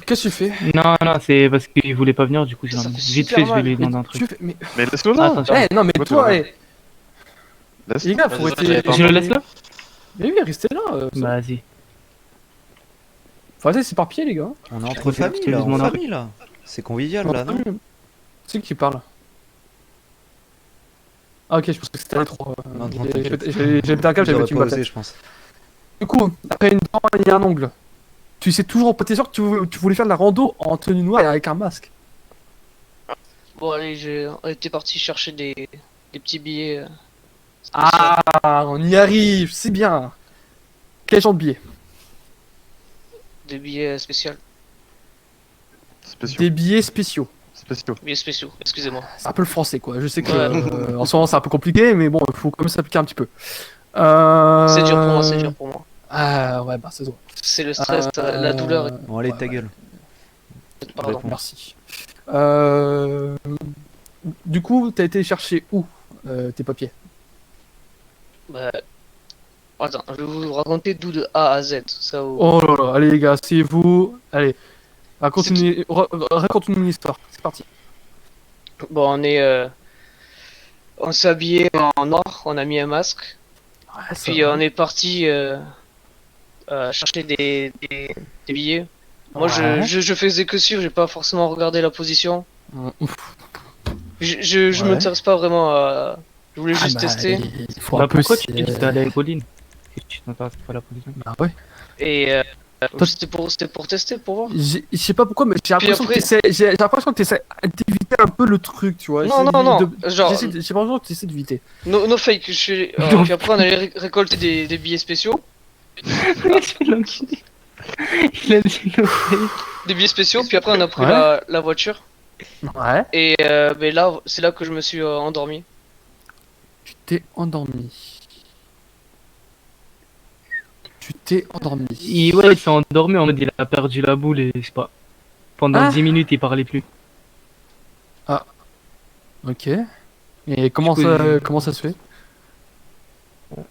H: Qu'est-ce que tu fais?
D: Non, c'est parce qu'il voulait pas venir, du coup, j'ai
I: Ça fait
D: vite
I: super
D: fait, je vais
I: mal.
D: lui demander un truc.
H: Mais
A: Mais laisse-le là.
D: Attention.
H: non, mais
A: Pourquoi tu
H: toi,
A: vas
H: les
A: Laisse.
H: gars, faut
B: Vas-y,
H: rester.
B: j'avais pas
D: Je le laisse là?
H: Mais oui, restez là.
D: Vas-y.
H: Faut arrêter de s'éparpiller, les gars.
E: On est entre familles
D: je
E: là,
D: te
E: en
D: demande un
E: famille là. C'est convivial là, non?
H: C'est qui parle? Ah, ok, je pense que c'était les trois.
E: Non, t'inquiète.
H: J'ai pété un câble, j'avais
E: J'aurais
H: tué
E: pas
H: ma
E: osé,
H: tête.
E: je pense.
H: Du coup, après une dent, il y a un ongle. Tu sais toujours pas, t'es sûr que tu voulais faire de la rando en tenue noire et avec un masque?
I: Bon, allez, on était parti chercher des petits billets.
H: Ah, on y arrive, c'est bien. Quel genre de billet?
I: Des billets spéciaux.
A: Spéciaux.
H: Des billets spéciaux.
A: Spéciaux.
I: Billets spéciaux, excusez-moi.
H: C'est un peu le français, quoi. Je sais que
I: Ouais.
H: en ce moment c'est un peu compliqué, mais bon, il faut quand même s'appliquer un petit peu.
I: C'est dur pour moi, c'est dur pour moi.
H: Ah ouais, bah c'est bon.
I: C'est le stress, la douleur.
E: Bon, allez,
H: Ouais,
E: ta
H: ouais.
E: gueule.
I: Pardon.
E: Réponds.
H: Merci. Du coup, t'as été chercher où tes papiers?
I: Bah, attends, je vais vous raconter d'où de A à Z. Ça,
H: Oh là là, allez les gars, c'est vous. Allez, raconte-nous une histoire. C'est parti.
I: Bon, on s'est habillé en noir, on a mis un masque,
H: Ouais, ça
I: puis
H: va.
I: on est parti chercher des billets. Moi,
H: Ouais.
I: je faisais que suivre, j'ai pas forcément regardé la position.
H: Ouf.
I: Je
H: Ouais.
I: m'intéresse pas vraiment à. Je voulais
H: Ah,
I: juste
H: bah,
I: tester.
H: il faut
D: Bah
H: un peu.
D: pourquoi tu dis que t'allais à la colline? Si tu t'intéresses pas à la position.
H: Bah ouais.
I: Et
H: Toi-
I: c'était pour tester, pour voir.
H: Je sais pas pourquoi, mais j'ai l'impression
I: après-
H: j'ai l'impression que t'essaies d'éviter un peu le truc, tu vois.
I: Non, non, non. Genre,
H: J'ai l'impression que t'essaies d'éviter.
I: no fake. Puis après, on allait récolter des billets spéciaux.
D: Il a dit no fake.
I: Des billets spéciaux, puis après, on a pris
H: Ouais.
I: la voiture.
H: Ouais.
I: Et ben là, c'est là que je me suis endormi.
H: Tu t'es endormi. Tu t'es endormi.
D: Ouais, il s'est endormi en mode il a perdu la boule et c'est pas. Pendant
H: Ah.
D: 10 minutes, il parlait plus.
H: Ok. Et comment
D: Du coup,
H: ça se fait?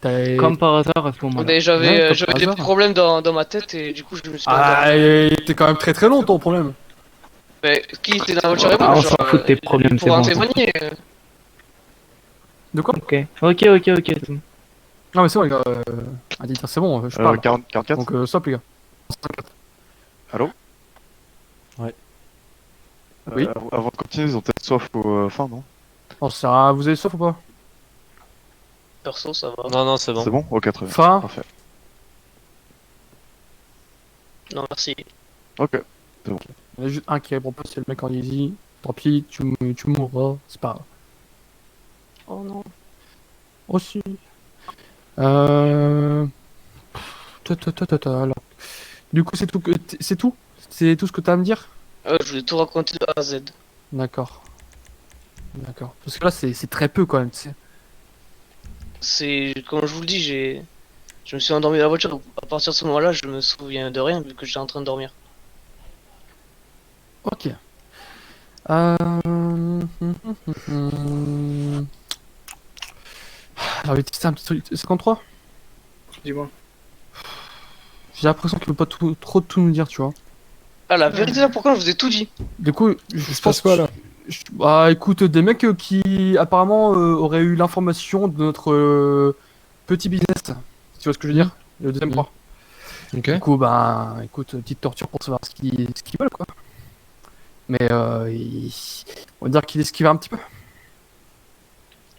H: T'as-
D: Comme par hasard à ce moment-là.
I: Ben,
H: Ouais,
I: j'avais
H: comme
I: j'avais
H: par
I: des
H: hasard.
I: problèmes dans ma tête et du coup, je me suis endormi.
H: Ah, t'es quand même très très long ton problème.
I: Ben, qui était dans la voiture et
D: Ah,
I: moi,
D: on
I: genre,
D: s'en fout de tes problèmes,
I: pour
D: c'est
I: en
D: bon.
I: témoigner.
H: De quoi?
D: Ok, c'est bon.
H: Non mais c'est bon les gars. Dites, c'est bon, je parle.
A: 44.
H: Donc stop les gars.
A: Allô?
E: Ouais.
H: Oui.
A: Avant de continuer, ils ont peut-être soif au fin, non?
H: Oh, ça, vous avez soif ou pas?
I: Perso, ça va.
B: Non, non, c'est bon.
A: C'est bon? Ok, très bien.
H: Faim?
A: Parfait.
I: Non, merci.
A: Ok.
H: Il y en a juste un qui répond pas, c'est le mec en easy. Tant pis, tu mourras, c'est pas grave.
I: Oh non.
H: Aussi. Alors. Du coup, c'est tout. C'est tout? C'est tout ce que t'as à me dire?
I: Je voulais tout raconter de A à Z.
H: D'accord. D'accord. Parce que là, c'est très peu quand même, tu sais.
I: C'est, comme je vous le dis, je me suis endormi dans la voiture. Donc à partir de ce moment-là, je me souviens de rien vu que j'étais en train de dormir.
H: Ok. Alors, oui, c'est un petit truc. 53?
C: Dis-moi.
H: J'ai l'impression qu'il veut pas trop tout nous dire, tu vois.
I: Ah, la vérité là, pourquoi je vous ai tout dit?
H: Du coup, je pense
J: quoi, là?
H: Bah écoute, des mecs qui apparemment auraient eu l'information de notre petit business. Tu vois ce que je veux dire? Le deuxième point.
J: Ok.
H: Du coup, bah écoute, petite torture pour savoir ce qu'ils veulent, quoi. Mais on va dire qu'il esquive un petit peu.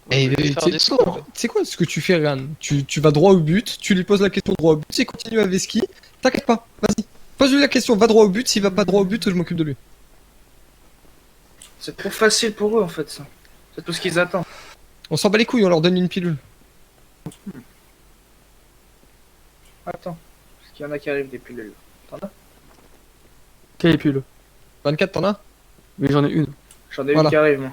J: Et
I: Je vais faire des sauts. En fait.
J: c'est quoi ce que tu fais, Ryan? Tu vas droit au but, tu lui poses la question droit au but, il continue à Veski. T'inquiète pas, vas-y. Pose-lui la question, va droit au but, s'il va pas droit au but, je m'occupe de lui.
C: C'est trop facile pour eux en fait ça. C'est tout ce qu'ils attendent.
J: On s'en bat les couilles, on leur donne une pilule.
C: Attends. Parce qu'il y en a qui arrivent des pilules. T'en as?
H: Quel pull?
J: 24, t'en as?
H: Oui, j'en ai une.
C: J'en ai
J: Voilà.
C: une qui arrive moi.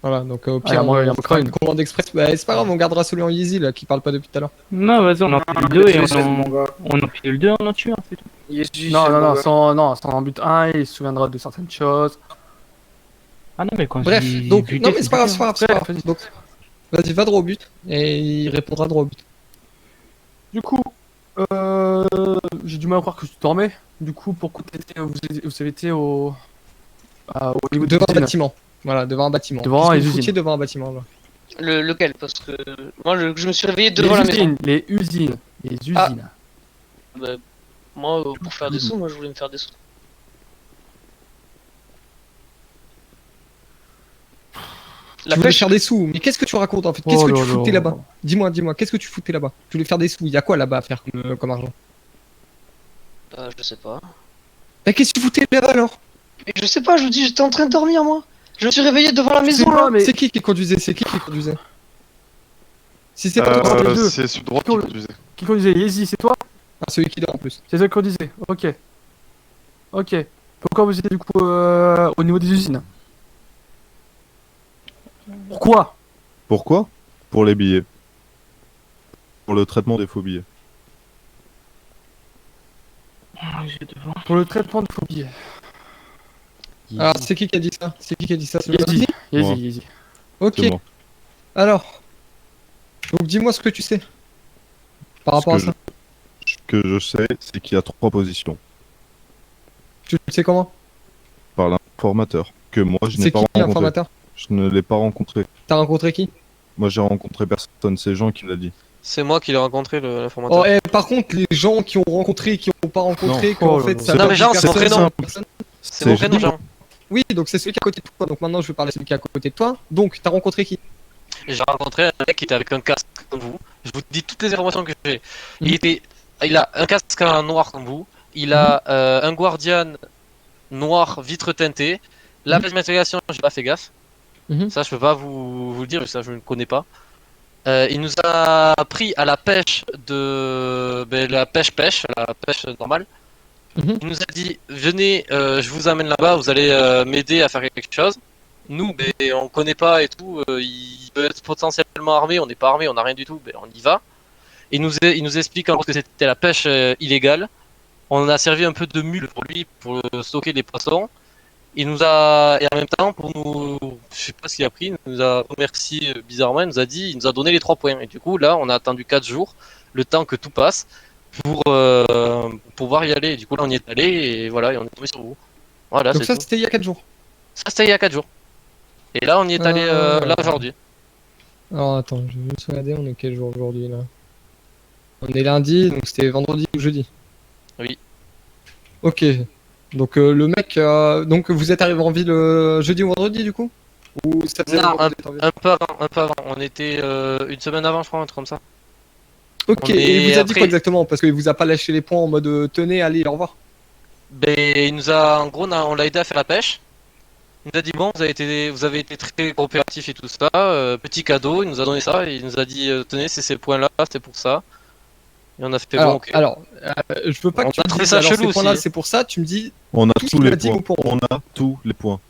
J: Voilà, donc au
H: Ah,
J: pire,
H: moi, il y a
J: on
H: mon
J: fera
H: crâne.
J: une commande express. Bah, c'est pas grave, on gardera celui en easy là qui parle pas depuis tout à l'heure.
D: Non, vas-y, on en pile 2 et
C: Jésus, mon gars.
D: on en pile 2, on en tue un, c'est tout.
C: Jésus,
H: Non,
C: c'est
H: non,
C: mon
H: non,
C: gars.
H: sans en but 1, il se souviendra de certaines choses.
D: Ah non, mais quand
J: Bref,
D: je dis
J: donc,
D: buter,
J: non mais c'est pas grave, c'est pas grave, c'est pas
H: Ouais,
J: grave. Donc, vas-y, va droit au but et il répondra droit au but.
H: Du coup, j'ai du mal à croire que tu dormais. Du coup, pourquoi vous avez été au niveau de
J: Devant un
H: l'usine.
J: bâtiment. Voilà, devant un bâtiment.
H: Devant
J: Puisque
H: les
J: vous
H: usines.
J: foutiez devant un bâtiment là.
I: Lequel? Parce que moi, je me suis réveillé devant la maison.
H: Les usines. Les usines.
I: Ah. Bah, moi, pour faire des sous, moi, je voulais me faire des sous.
J: Tu voulais faire des sous, mais qu'est-ce que tu racontes en fait? Qu'est-ce
H: Oh
J: que
H: là
J: tu foutais
H: là.
J: là-bas? Dis-moi, qu'est-ce que tu foutais là-bas? Tu voulais faire des sous, il y a quoi là-bas à faire comme argent?
I: Je sais pas.
J: Mais qu'est-ce que tu foutais là-bas alors?
I: Mais je sais pas, je vous dis, j'étais en train de dormir, moi. Je me suis réveillé devant la
H: Je sais
I: maison,
H: pas,
I: là.
H: mais
J: C'est qui conduisait? C'est qui conduisait? Si c'est pas toi,
H: les deux.
A: C'est celui droit qui
H: Cool.
A: conduisait.
H: qui conduisait Yeezy, c'est toi?
J: celui qui dort en plus.
H: C'est ce qu'on disait. Ok. Ok. Pourquoi vous étiez du coup au niveau des usines? Pourquoi?
G: Pourquoi? Pour les billets. Pour le traitement des faux billets.
H: Pour le traitement de phobie.
J: Alors, c'est qui a dit ça? C'est qui a dit ça? C'est le
H: Yeezy.
G: Moi.
H: Yeezy.
J: Ok.
G: C'est moi.
J: Alors. Donc, dis-moi ce que tu sais. Par rapport à
G: Ce
J: ça.
G: que je sais, c'est qu'il y a 3 positions.
J: Tu le sais comment?
G: Par l'informateur. Que moi, je n'ai
J: C'est
G: pas
J: qui
G: rencontré.
J: l'informateur?
G: Je ne l'ai pas rencontré.
J: T'as rencontré qui?
G: Moi, j'ai rencontré personne. C'est Jean qui me l'a dit.
B: C'est moi qui l'ai rencontré, l'informateur.
J: Oh, par contre, les gens qui ont rencontré et qui n'ont pas rencontré,
G: Non.
J: qu'en
H: Oh là
J: fait,
H: là.
J: ça
B: Non,
J: leur
B: mais
J: dit
B: Jean, c'est mon
J: personne,
B: prénom.
J: personne.
B: C'est mon prénom,
G: Jean.
B: Jean.
J: Oui, donc c'est celui qui est à côté de toi. Donc maintenant, je vais parler à celui qui est à côté de toi. Donc, t'as rencontré qui?
B: J'ai rencontré un mec qui était avec un casque comme vous. Je vous dis toutes les informations que j'ai.
J: Mhm.
B: Il a un casque en noir comme vous. Il a un Guardian noir vitre teintée. La page d'immatriculation, j'ai pas fait gaffe.
J: Mhm.
B: Ça, je peux pas vous le dire, ça, je ne connais pas. Il nous a pris à la pêche la pêche normale.
J: Mhm.
B: Il nous a dit, venez, je vous amène là-bas, vous allez m'aider à faire quelque chose. Nous, on connaît pas et tout, il peut être potentiellement armé, on n'est pas armé, on n'a rien du tout, on y va. Il nous explique en gros que c'était la pêche illégale. On a servi un peu de mule pour lui, pour stocker les poissons. Il nous a, et en même temps, pour nous, je sais pas ce qu'il a pris, il nous a remercié bizarrement, il nous a donné les 3 points. Et du coup, là, on a attendu 4 jours, le temps que tout passe, pour pouvoir y aller. Et du coup, là, on y est allé, et voilà, et on est tombé sur vous. Voilà,
J: Donc
B: c'est
J: ça,
B: tout.
J: c'était il y a 4 jours.
B: Ça, c'était il y a 4 jours. Et là, on y est allé là aujourd'hui.
J: Alors attends, je vais juste regarder, on est quel jour aujourd'hui là? On est lundi, donc c'était vendredi ou jeudi?
B: Oui.
J: Ok. Donc le mec, donc vous êtes arrivé en ville jeudi ou vendredi du coup? Ou ça faisait
B: Non,
J: longtemps que vous êtes en ville?
B: un peu avant. On était une semaine avant, je crois, un truc comme ça.
J: Ok,
B: on
J: et il
B: est
J: vous a dit
B: après-
J: quoi exactement? Parce qu'il vous a pas lâché les points en mode tenez, allez, au revoir.
B: Il nous a, en gros, on l'a aidé à faire la pêche. Il nous a dit bon, vous avez été très coopératif et tout ça. Petit cadeau, il nous a donné ça et il nous a dit tenez, c'est ces points-là, c'était pour ça. Et on a fait bon, ok.
J: Alors, je veux pas
B: On
J: que tu
B: a
J: me
B: trouvé
J: dises
B: ça
J: alors
B: chelou
J: ces points-là,
B: aussi.
J: c'est pour ça. Tu me dis
G: On a
J: Tout ce
G: tous
J: qu'il
G: les
J: a dit
G: points.
J: mot pour mot.
G: On a tous les points.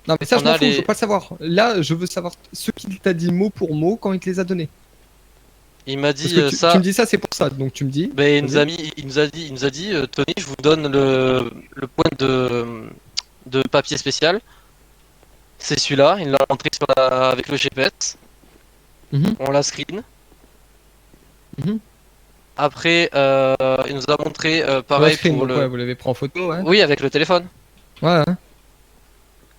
J: non, mais ça je
B: On
J: m'en
B: a
J: fous, je
B: les-
J: veux pas le savoir. Là, je veux savoir ce qu'il t'a dit mot pour mot quand il te les a donnés.
B: Il m'a
J: Parce
B: dit
J: que tu
B: ça.
J: me dis ça, c'est pour ça. Donc tu me dis.
B: Il nous
J: vas-y.
B: a mis, il nous a dit tenez, je vous donne le point de papier spécial. C'est celui-là. Il l'a rentré avec le GPS.
J: Mhm.
B: On l'a screen.
J: Mhm.
B: Après, il nous a montré
J: Ouais,
B: pareil
J: screen,
B: pour
J: donc
B: le.
J: ouais, vous l'avez pris en photo, ouais.
B: Oui, avec le téléphone.
J: Ouais, ouais.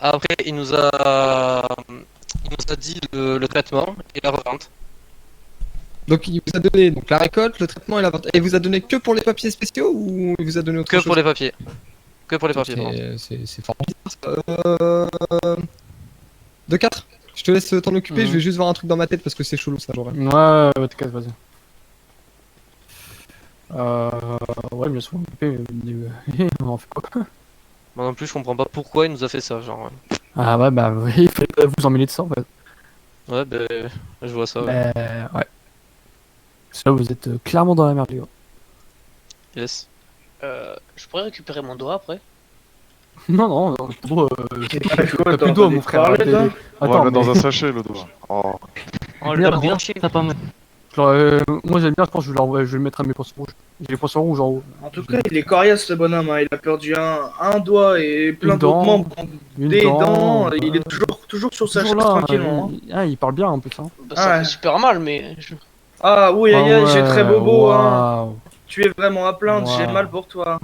B: Après, il nous a dit le traitement et la revente.
J: Donc il vous a donné donc, la récolte, le traitement et la vente. Et il vous a donné que pour les papiers spéciaux ou il vous a donné autre
B: Que
J: chose?
B: pour les papiers. Que pour les papiers. pardon.
J: C'est fort bizarre ça. De 4. Je te laisse t'en occuper,
H: Mhm.
J: je vais juste voir un truc dans ma tête parce que c'est chelou ça, genre.
H: Ouais, t'inquiète, vas-y. Ouais, bien sûr, on en fait quoi?
B: Moi non plus, je comprends pas pourquoi il nous a fait ça. Genre,
H: Ah ouais, bah oui, il fallait pas vous emmêler de ça en fait.
B: ouais, je vois ça. Ouais.
H: Ouais. Parce que là, vous êtes clairement dans la merde, les gars.
B: Yes.
I: Je pourrais récupérer mon doigt après?
H: Non, non, non, bon,
C: T'as
H: t'as plus de doigts, mon frère.
C: parler,
H: arrêtez.
C: toi
A: On va
H: Attends,
A: le mettre
H: mais-
A: dans un sachet le doigt. Oh.
F: On
H: Merde,
F: l'a bien
D: Bien, ça pas mal.
H: genre, moi j'aime bien, je pense que je vais le mettre à mes poissons rouges. J'ai les poissons rouges en haut.
C: En tout cas, il est coriace, le bonhomme. Hein. Il a perdu un doigt et plein
H: Une
C: d'autres
H: dent,
C: membres.
H: Une
C: Des
H: dent,
C: dents. Il est toujours sur sa chaise
H: toujours là,
C: tranquillement. Hein.
H: il parle bien en plus. Hein.
I: Bah, ça
C: Ouais.
I: fait super mal, mais.
C: Ah oui, aïe, aïe, j'ai très bobo. Hein.
H: Waouh.
C: Tu es vraiment à plaindre, j'ai
H: Wow.
C: mal pour toi.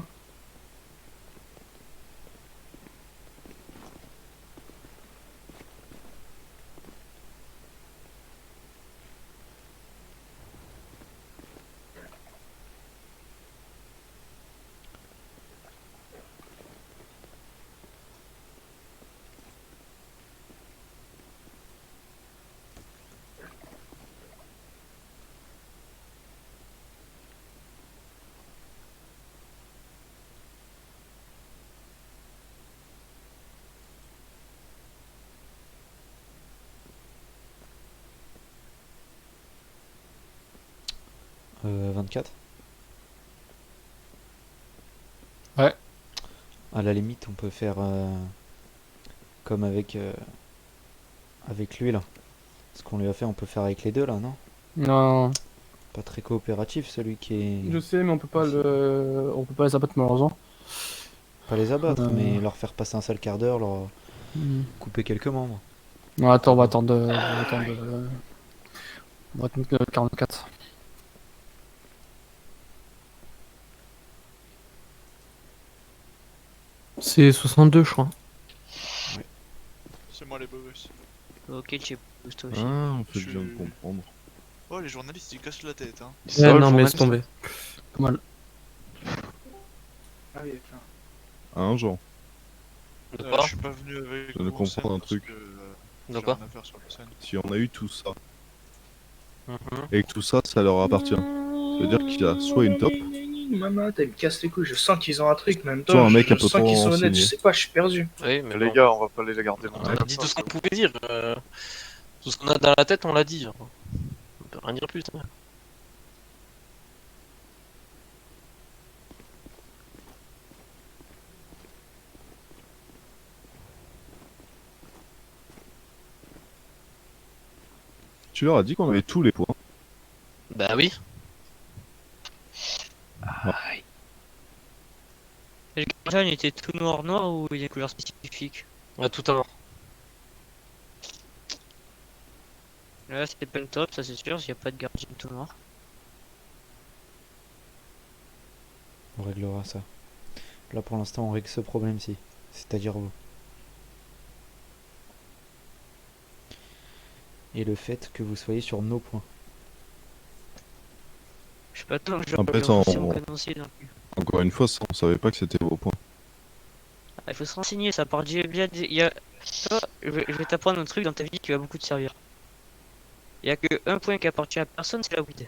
E: Euh, 24.
H: Ouais.
E: À la limite, on peut faire comme avec lui là. Ce qu'on lui a fait, on peut faire avec les deux là, non?
H: Non,
E: Pas très coopératif celui qui est.
H: je sais, mais on peut pas les abattre malheureusement.
E: Pas les abattre,
H: Euh.
E: mais leur faire passer un sale quart d'heure, leur
H: Hmm.
E: couper quelques membres.
H: Non, attends, on va attendre 44. C'est 62, je crois.
K: C'est moi les beaux gosses.
F: Ok, tu es toi aussi.
G: Ah, on fait
K: Je
G: bien de
K: suis-
G: comprendre.
K: Oh, les journalistes ils cassent la tête, hein.
A: C'est vrai, le
H: non, mais
A: journaliste
H: laisse tomber. Pas mal.
C: Ah oui,
G: Hein, Jean?
B: De quoi
K: Je suis pas venu avec
G: Je viens de
K: vous en scène
G: comprendre un
K: parce
G: truc.
K: que,
B: De
K: j'ai
B: quoi
K: rien à faire sur la scène.
G: Si on a eu tout ça,
B: Mhm.
G: et que tout ça, ça leur appartient, ça veut dire qu'il y a soit une top,
C: Maman, t'as me casse les couilles, je sens qu'ils ont un truc, même
G: Soit un mec
C: je
G: un peu
C: sens
G: trop
C: qu'ils sont honnêtes,
G: renseigné.
C: je sais pas, je suis perdu.
B: Oui, mais
A: Les
B: bon,
A: gars, on va pas les garder
B: on
A: longtemps.
B: a
A: comme
B: dit
A: ça,
B: tout ce qu'on
A: c'est bon.
B: pouvait dire. Tout ce qu'on a dans la tête, on l'a dit. On peut rien dire plus. Hein.
G: tu leur as dit qu'on avait tous les points.
B: Bah oui.
F: Et le gardien, il était tout noir ou il y a une couleur spécifique?
B: À tout à l'heure.
F: Là, c'était pas le top, ça c'est sûr, il n'y a pas de gardien tout noir.
E: On réglera ça. Là pour l'instant, on règle ce problème-ci. C'est-à-dire vous. Et le fait que vous soyez sur nos points.
F: Je sais pas tant, je
G: Après,
F: vais
G: ça,
F: renforcer
G: on-
F: mon canoncier non plus.
G: Encore une fois, ça, on savait pas que c'était vos points.
F: Ah, il faut se renseigner, ça part du bien. Il y a... Toi, je vais t'apprendre un truc dans ta vie qui va beaucoup te servir. Il y a que un point qui appartient à personne, c'est la weed.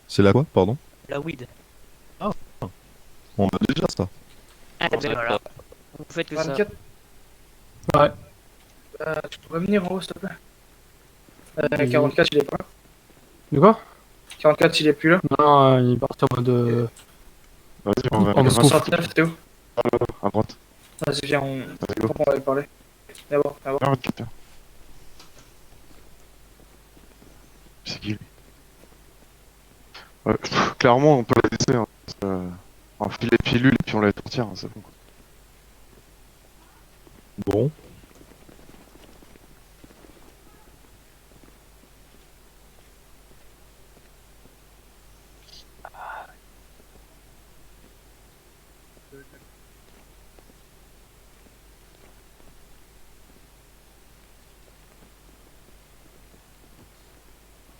G: C'est la quoi, pardon?
F: La weed.
G: On a déjà ça.
F: Ah,
B: On
F: ben
B: sait
F: voilà.
B: pas.
F: Vous faites que ça.
C: 24.
H: Ouais.
C: Tu pourrais venir en haut, s'il te plaît. 44, il est pas là.
H: De quoi?
C: 44, il est plus là.
H: Non, il est parti en mode.
A: Vas-y, on va
H: On se trouve.
C: 69, t'es où?
A: à droite.
C: Vas-y, viens, on
A: Vas-y, go.
C: va parler. D'abord, d'abord.
A: Viens, 24. C'est qui lui? Ouais, clairement, on peut la laisser. Hein, parce que, on file les pilules et puis on la sortir, hein, c'est bon.
G: Bon.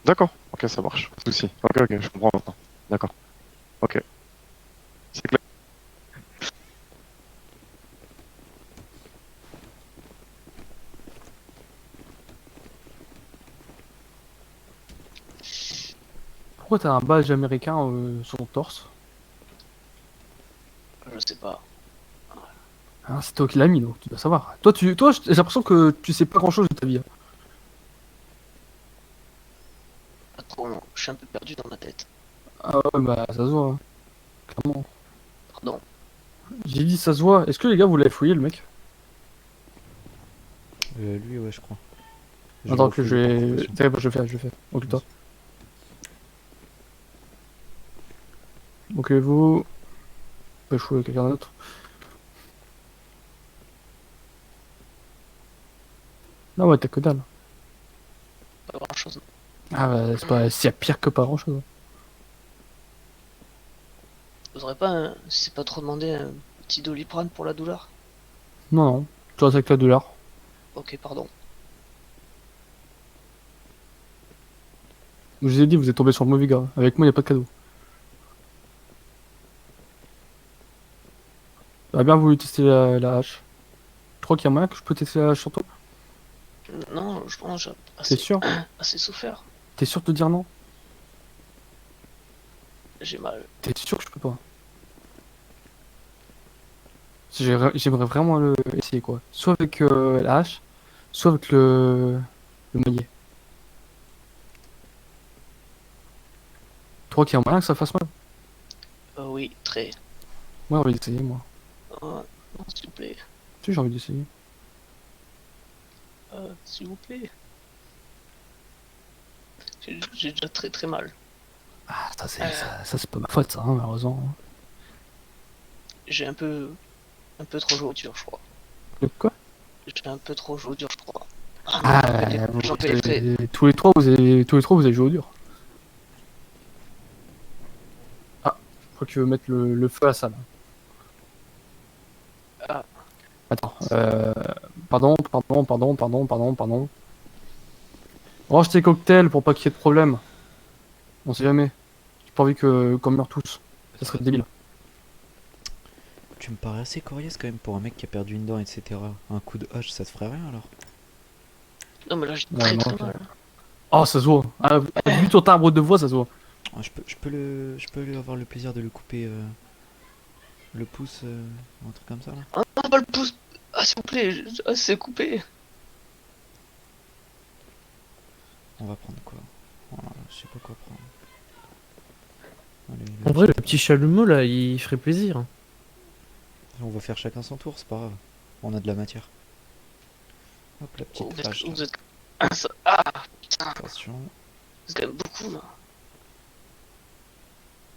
A: D'accord, ok, ça marche, pas de soucis. Ok, ok, je comprends maintenant. D'accord. Ok. C'est clair.
H: Pourquoi t'as un badge américain sur ton torse?
I: Je sais pas.
H: Hein, c'est toi qui l'as mis, donc tu dois savoir. Toi, j'ai l'impression que tu sais pas grand chose de ta vie. Hein.
I: Pas trop, non. Je suis un peu perdu dans ma tête.
H: Ah ouais, bah ça se voit. Hein. Clairement.
I: Pardon.
H: J'ai dit ça se voit. Est-ce que les gars vous l'avez fouillé le mec?
E: Lui, ouais, je crois.
H: Attends que je
E: refouille par
H: vais.
E: profession.
H: T'inquiète pas, je le fais. Occupe-toi. Ok, vous. Je vais fouiller quelqu'un d'autre. Non, ouais, t'as que dalle.
I: Pas grand chose.
H: Ah, bah, c'est pas. S'il y a pire que pas grand chose.
I: Vous aurez pas, si c'est pas trop demandé, un petit Doliprane pour la douleur?
H: Non, non. Tu restes avec la douleur.
I: Ok, pardon.
H: Je vous ai dit, vous êtes tombé sur le mauvais gars. Avec moi, y a pas de cadeau. J'aurais bien voulu tester la hache. Je crois qu'il y a moyen que je peux tester la hache sur toi.
I: Non, je pense que j'ai
H: T'es sûr?
I: assez souffert.
H: T'es sûr de te dire non?
I: J'ai mal.
H: T'es sûr que je peux pas? J'aimerais vraiment essayer quoi. Soit avec la hache, soit avec le maillet. Tu crois qu'il y a moyen que ça fasse mal?
I: Oui, très.
H: Moi, j'ai envie d'essayer, moi.
I: Non, s'il vous plaît.
H: Si, j'ai envie d'essayer.
I: S'il vous plaît. J'ai déjà très très mal.
H: Ah, ça, c'est pas ma faute, ça, hein, malheureusement.
I: J'ai un peu trop joué au dur, je crois.
H: De quoi?
I: J'ai un peu trop joué au dur, je crois.
H: Ah,
I: J'en paie les frais.
H: tous les trois, vous avez joué au dur. Ah, je crois que tu veux mettre le feu à ça, là.
I: Ah.
H: Attends, pardon. Range tes cocktails pour pas qu'il y ait de problème. On sait jamais. J'ai pas envie qu'on meure tous. Ça serait débile.
E: Tu me parais assez coriace quand même pour un mec qui a perdu une dent, etc. Un coup de hache, ça te ferait rien alors?
I: Non, mais là, j'ai
H: Ouais,
I: très
H: non,
I: très mal.
H: Oh, ça se voit. Ah, vu ton timbre de voix, ça se voit.
E: Ah, je peux lui avoir le plaisir de lui couper le pouce, un truc comme ça là?
I: Ah, pas le pouce. Ah, s'il vous plaît. Ah, c'est coupé.
E: On va prendre quoi? Voilà, je sais pas quoi prendre. Allez,
L: En vrai, le petit chalumeau là, il ferait plaisir.
E: on va faire chacun son tour, c'est pas grave. On a de la matière. Hop, la petite
I: Vous
E: hache.
I: êtes... Ah, ah, putain.
E: Attention.
I: C'est quand même beaucoup, là.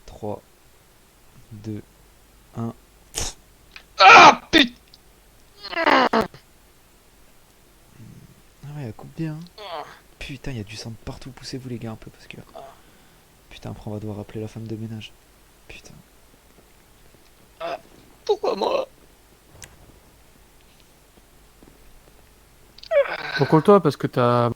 E: 3, 2, 1.
I: Ah, putain.
E: Ah ouais, elle coupe bien. Putain, il y a du sang de partout. Poussez-vous les gars un peu parce que... Putain, après on va devoir appeler la femme de ménage. Putain.
I: Pourquoi moi?
H: Pourquoi toi? Parce que t'as